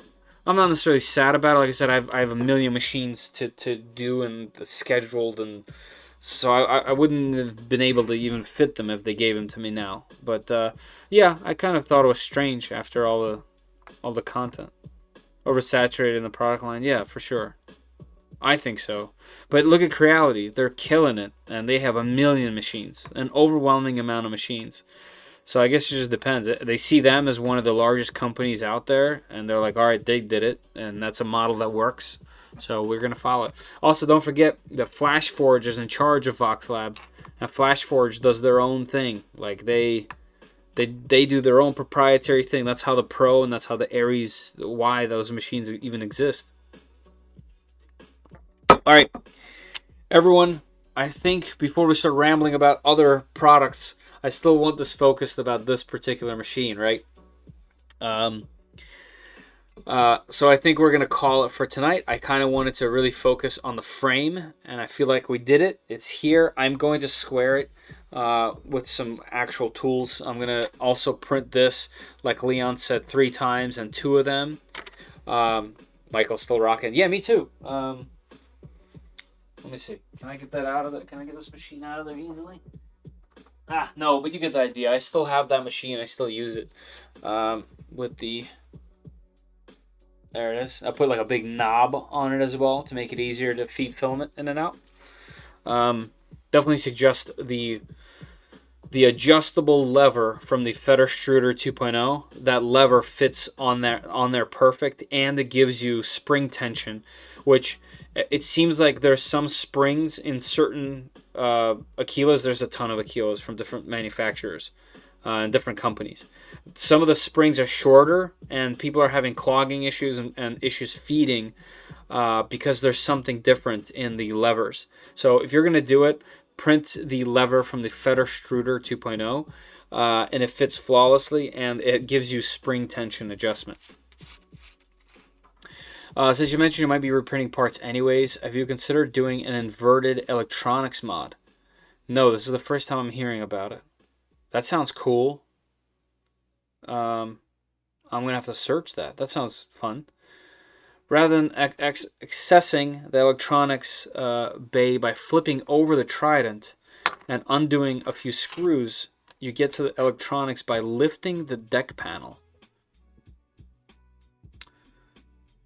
not necessarily sad about it. Like I said, I have a million machines to do and scheduled, and so I wouldn't have been able to even fit them if they gave them to me now. But yeah, I kind of thought it was strange after all the content. Oversaturated in the product line, yeah, for sure. I think so. But look at Creality. They're killing it. And they have a million machines. An overwhelming amount of machines. So I guess it just depends. They see them as one of the largest companies out there. And they're like, all right, they did it. And that's a model that works. So we're going to follow it. Also, don't forget that FlashForge is in charge of Voxelab. And FlashForge does their own thing. Like, they do their own proprietary thing. That's how the Pro and that's how the Aries, why those machines even exist. All right, everyone, I think before we start rambling about other products, I still want this focused about this particular machine, right? So I think we're going to call it for tonight. I kind of wanted to really focus on the frame, and I feel like we did it. It's here. I'm going to square it with some actual tools. I'm going to also print this, like Leon said, 3 times, and 2 of them. Michael's still rocking. Yeah, me too. Let me see. Can I get that out of there? Can I get this machine out of there easily? No, but you get the idea. I still have that machine. I still use it. With the... There it is. I put like a big knob on it as well to make it easier to feed filament in and out. Definitely suggest the adjustable lever from the Fysetc 2.0. That lever fits on there perfect, and it gives you spring tension, which it seems like there's some springs in certain Aquilas. There's a ton of Aquilas from different manufacturers and different companies. Some of the springs are shorter, and people are having clogging issues and issues feeding because there's something different in the levers. So if you're going to do it, print the lever from the Fysetc 2.0, and it fits flawlessly, and it gives you spring tension adjustment. Since you mentioned you might be reprinting parts anyways, have you considered doing an inverted electronics mod? No, this is the first time I'm hearing about it. That sounds cool. I'm going to have to search that. That sounds fun. Rather than accessing the electronics bay by flipping over the Trident and undoing a few screws, you get to the electronics by lifting the deck panel.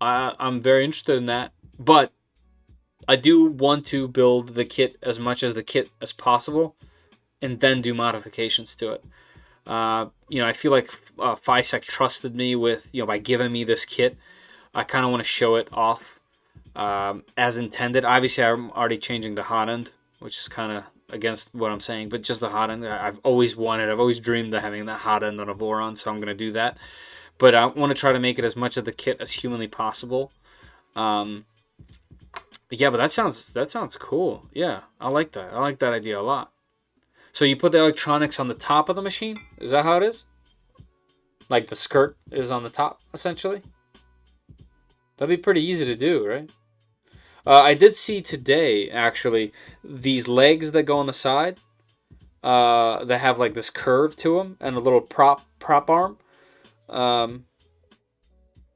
I'm very interested in that, but I do want to build the kit as much as the kit as possible and then do modifications to it. I feel like Fysetc trusted me with, by giving me this kit. I kind of want to show it off as intended. Obviously, I'm already changing the hot end, which is kind of against what I'm saying, but just the hot end. I've always dreamed of having that hot end on a Voron, so I'm going to do that. But I want to try to make it as much of the kit as humanly possible. Yeah, but that sounds cool. Yeah, I like that. I like that idea a lot. So you put the electronics on the top of the machine? Is that how it is? Like the skirt is on the top, essentially? That'd be pretty easy to do, right? I did see today, actually, these legs that go on the side that have like this curve to them and a little prop arm. And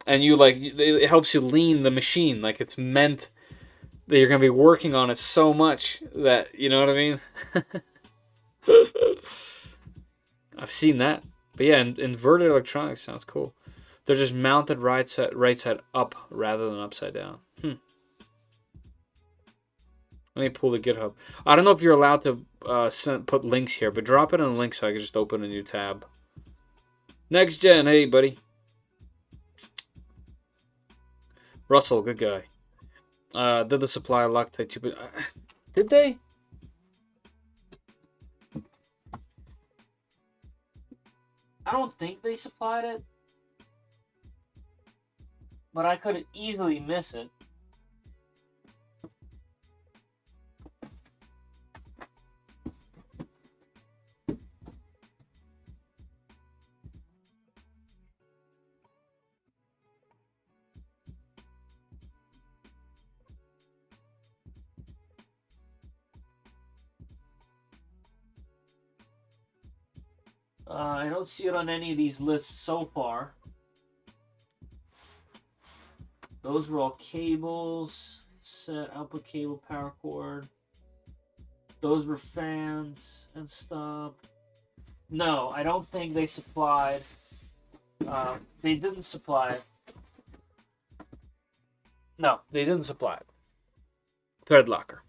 it helps you lean the machine. Like it's meant that you're going to be working on it so much that, you know what I mean? I've seen that. But yeah, inverted electronics sounds cool. They're just mounted right side up rather than upside down. Let me pull the GitHub. I don't know if you're allowed to put links here, but drop it in a link so I can just open a new tab. Next Gen, hey buddy. Russell, good guy. Did the supply Loctite 2? Did they? I don't think they supplied it, but I could easily miss it. I don't see it on any of these lists so far. Those were all cables, set output cable, power cord. Those were fans and stuff. No, I don't think they supplied. They didn't supply it. No, they didn't supply it. Thread locker.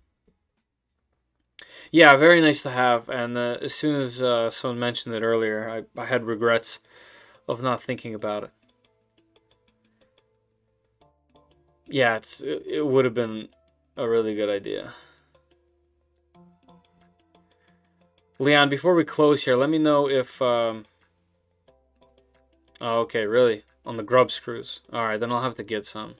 Yeah, very nice to have. And as soon as someone mentioned it earlier, I had regrets of not thinking about it. Yeah, it would have been a really good idea. Leon, before we close here, let me know if... Oh, okay, really? On the grub screws. Alright, then I'll have to get some.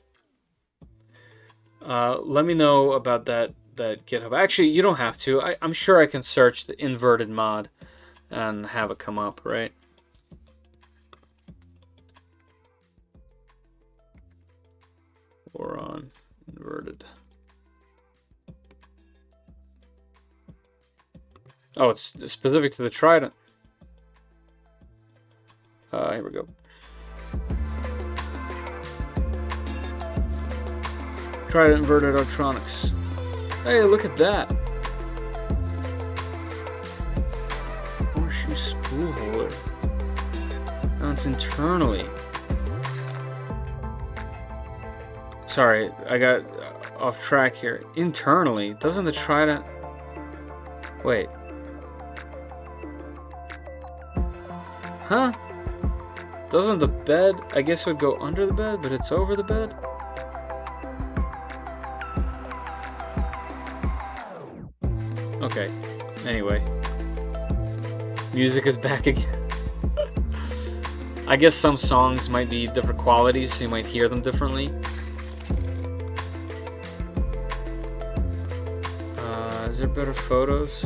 Let me know about that GitHub. Actually, you don't have to. I'm sure I can search the inverted mod and have it come up, right? Voron inverted. Oh, it's specific to the Trident. Here we go. Trident inverted electronics. Hey, look at that. Horseshoe spool holder. Mounts internally. Sorry, I got off track here. Internally? Doesn't the Trident... Wait. Huh? Doesn't the bed... I guess it would go under the bed, but it's over the bed? Okay. Anyway. Music is back again. I guess some songs might be different qualities, so you might hear them differently. Is there better photos?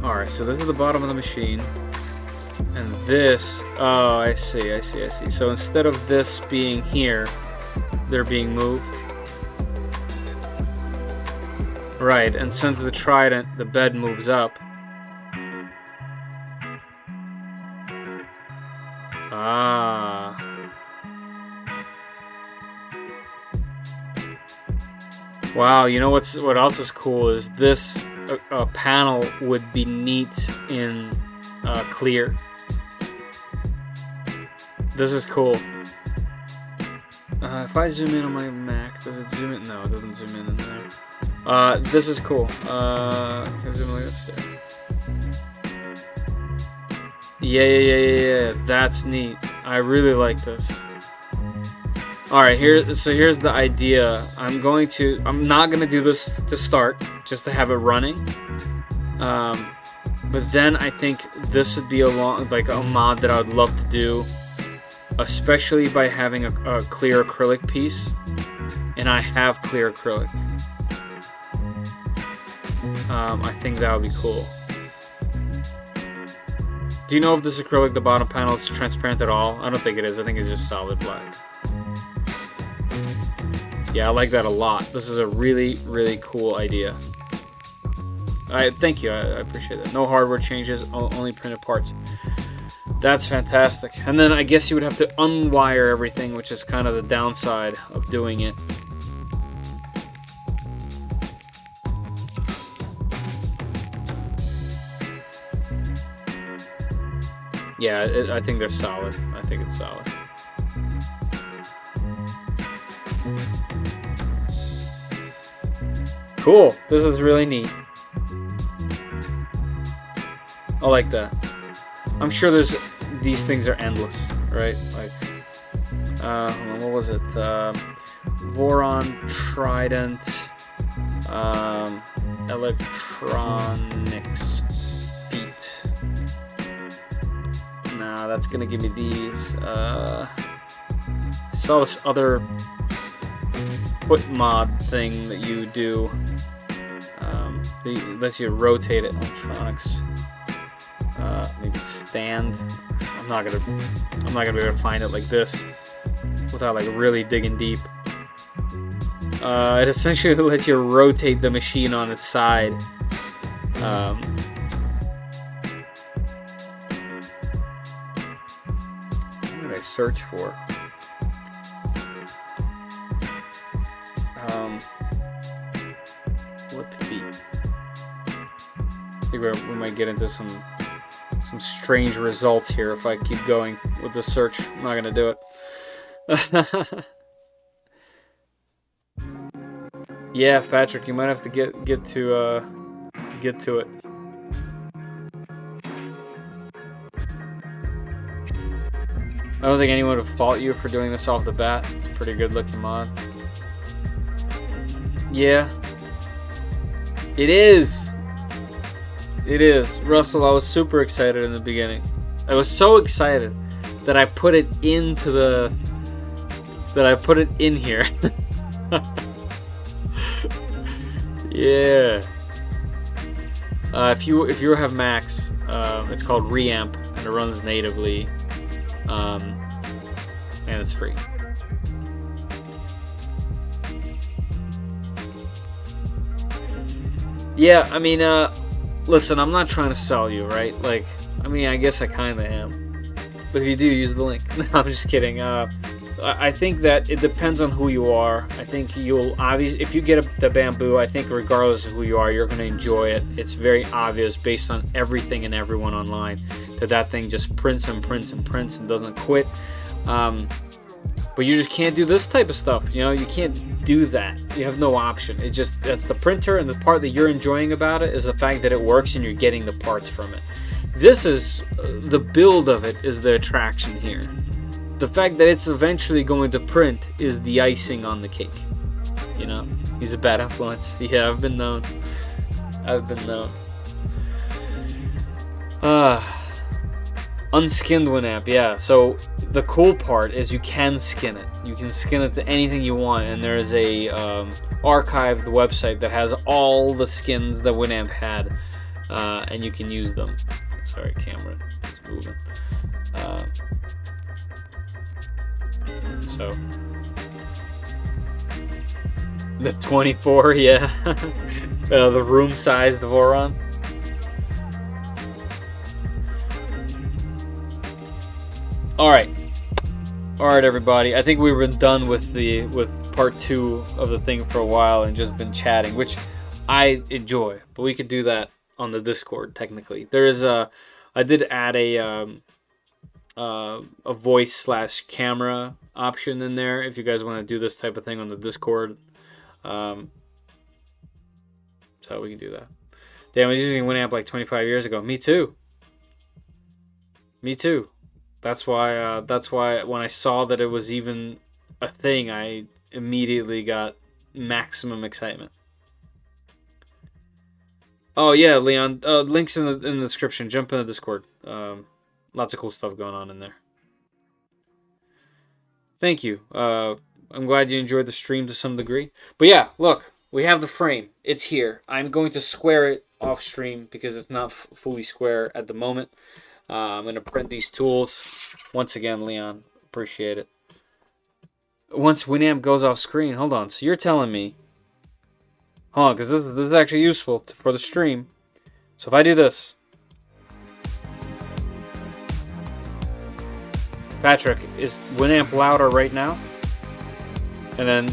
Alright, so this is the bottom of the machine. And this... Oh, I see. So instead of this being here, they're being moved. Right, and since the Trident, the bed moves up. Ah. Wow, you know what else is cool is this panel would be neat in clear. This is cool. If I zoom in on my Mac, does it zoom in? No, it doesn't zoom in there. This is cool. Can I zoom in like this? Yeah. That's neat. I really like this. Alright, here's the idea. I'm not gonna do this to start, just to have it running. But then I think this would be a mod that I would love to do, especially by having a clear acrylic piece. And I have clear acrylic. I think that would be cool. Do you know if this acrylic, the bottom panel, is transparent at all? I don't think it is. I think it's just solid black. Yeah, I like that a lot. This is a really, really cool idea. Thank you. I appreciate that. No hardware changes, only printed parts. That's fantastic. And then I guess you would have to unwire everything, which is kind of the downside of doing it. Yeah, I think they're solid. I think it's solid. Cool. This is really neat. I like that. I'm sure these things are endless, right? Like, hold on, what was it? Voron Trident, electronics beat. Nah, that's gonna give me these. I saw this other foot mod thing that you do. It lets you rotate it. Electronics. Maybe stand. I'm not gonna be able to find it like this without like really digging deep. It essentially lets you rotate the machine on its side. What did I search for? Flip feet. I think we might get into some strange results here if I keep going with the search. I'm not gonna do it. Yeah, Patrick, you might have to get to it. I don't think anyone would fault you for doing this off the bat. It's a pretty good looking mod. Yeah. It is. It is. Russell, I was super excited in the beginning. I was so excited that I put it into the... that I put it in here. Yeah. If you have Max, it's called Reamp, and it runs natively. And it's free. Yeah, I mean, listen, I'm not trying to sell you, right? Like, I mean, I guess I kind of am. But if you do, use the link. No, I'm just kidding. I think that it depends on who you are. I think you'll obviously, if you get the bamboo, I think regardless of who you are, you're going to enjoy it. It's very obvious based on everything and everyone online that thing just prints and prints and prints and doesn't quit. But you just can't do this type of stuff. You know, you can't do that. You have no option. That's the printer, and the part that you're enjoying about it is the fact that it works and you're getting the parts from it. This is the build of it is the attraction here. The fact that it's eventually going to print is the icing on the cake. You know, he's a bad influence. Yeah, I've been known. Unskinned Winamp, yeah. So the cool part is you can skin it. You can skin it to anything you want, and there's a archived website that has all the skins that Winamp had, and you can use them. Sorry, camera is moving. So the 24, yeah. The room size, the Voron. All right, everybody. I think we've been done with part 2 of the thing for a while and just been chatting, which I enjoy. But we could do that on the Discord. Technically, there is I did add a voice/camera option in there if you guys want to do this type of thing on the Discord. So we can do that. Damn, I was using Winamp like 25 years ago. Me too. That's why when I saw that it was even a thing, I immediately got maximum excitement. Oh yeah, Leon. Links in the description. Jump in the Discord. Lots of cool stuff going on in there. Thank you. I'm glad you enjoyed the stream to some degree. But yeah, look, we have the frame. It's here. I'm going to square it off stream because it's not fully square at the moment. I'm going to print these tools. Once again, Leon, appreciate it. Once Winamp goes off screen, hold on. So you're telling me, hold on, because this is actually useful for the stream. So if I do this, Patrick, is Winamp louder right now? And then,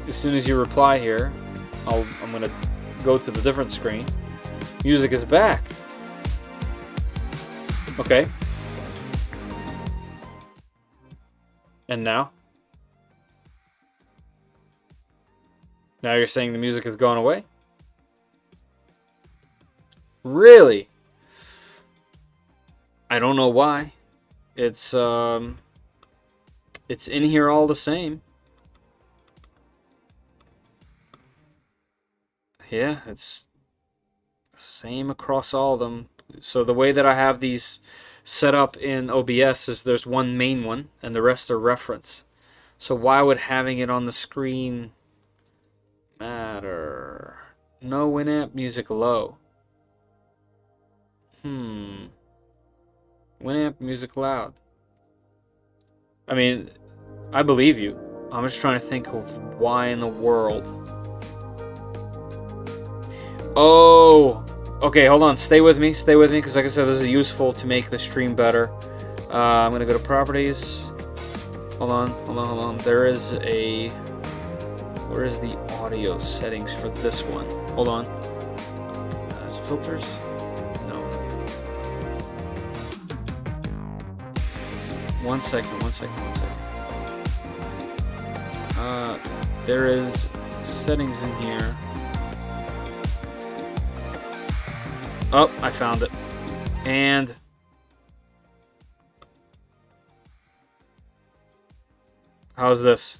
as soon as you reply here, I'm gonna go to the different screen. Music is back. Okay. And now? Now you're saying the music has gone away? Really? I don't know why. It's in here all the same. Yeah, it's the same across all of them. So the way that I have these set up in OBS is there's one main one and the rest are reference. So why would having it on the screen matter? No Winamp music low. Winamp music loud. I mean, I believe you. I'm just trying to think of why in the world. Oh, okay, hold on. Stay with me, because like I said, this is useful to make the stream better. I'm going to go to properties. Hold on. There is a... Where is the audio settings for this one? Hold on. Is it filters? No. One second. There is settings in here. Oh, I found it. And how's this?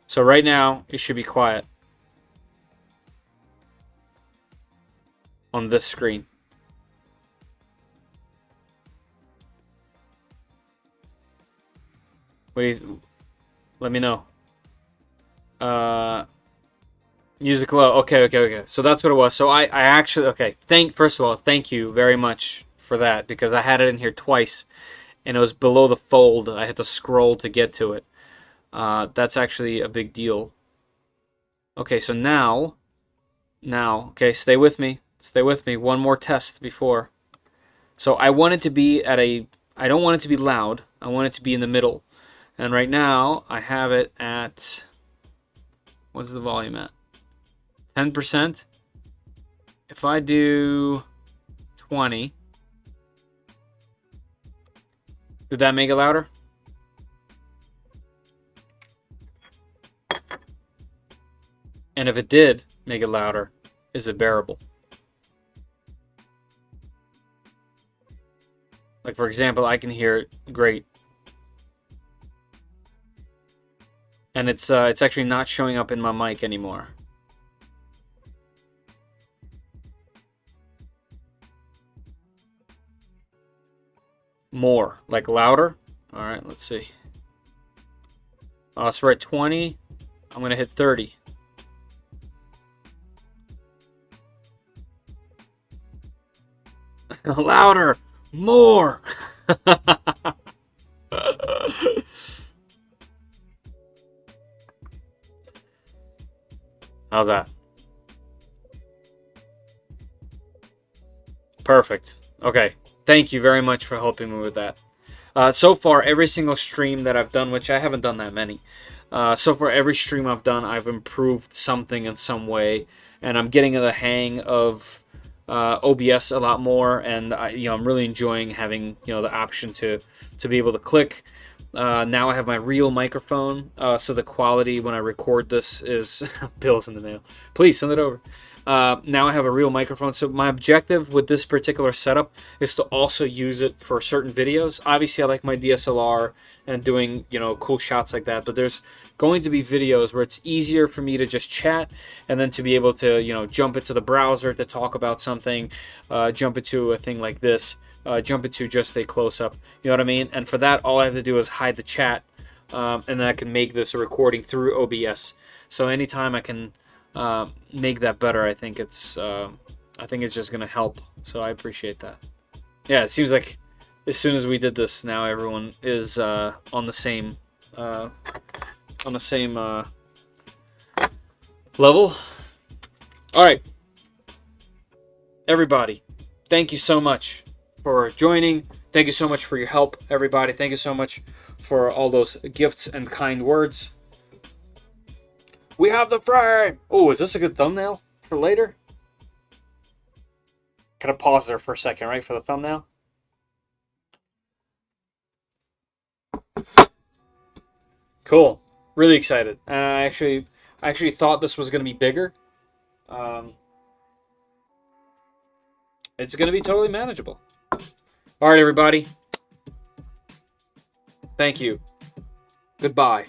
So right now, it should be quiet on this screen. Wait, let me know. Music low. Okay. So that's what it was. So I actually, okay. First of all, thank you very much for that, because I had it in here twice and it was below the fold. I had to scroll to get to it. That's actually a big deal. Okay, so now, okay, stay with me. One more test before. So I want it to be I don't want it to be loud. I want it to be in the middle. And right now, I have it at, what's the volume at? 10%. If I do 20, did that make it louder? And if it did make it louder, is it bearable? Like, for example, I can hear it great. And it's actually not showing up in my mic anymore. More, like louder. All right, let's see. So we're at 20. I'm gonna hit 30. Louder, more. How's that? Perfect. Okay. Thank you very much for helping me with that. So far, every single stream that I've done, which I haven't done that many, so far every stream I've done, I've improved something in some way, and I'm getting the hang of OBS a lot more, and I'm really enjoying having the option to be able to click. Now I have my real microphone, so the quality when I record this is bills in the mail. Please send it over. Now I have a real microphone, so my objective with this particular setup is to also use it for certain videos. Obviously, I like my DSLR and doing cool shots like that, but there's going to be videos where it's easier for me to just chat and then to be able to jump into the browser to talk about something, jump into a thing like this, jump into just a close-up. You know what I mean? And for that, all I have to do is hide the chat, and then I can make this a recording through OBS. So anytime I can make that better, I think it's just gonna help. So I appreciate that. Yeah, it seems like as soon as we did this, now everyone is on the same level. All right, everybody, thank you so much for joining. Thank you so much for your help, everybody. Thank you so much for all those gifts and kind words. We have the frame! Oh, is this a good thumbnail for later? Gotta pause there for a second, right, for the thumbnail? Cool. Really excited. I actually thought this was gonna be bigger. It's gonna be totally manageable. All right, everybody. Thank you. Goodbye.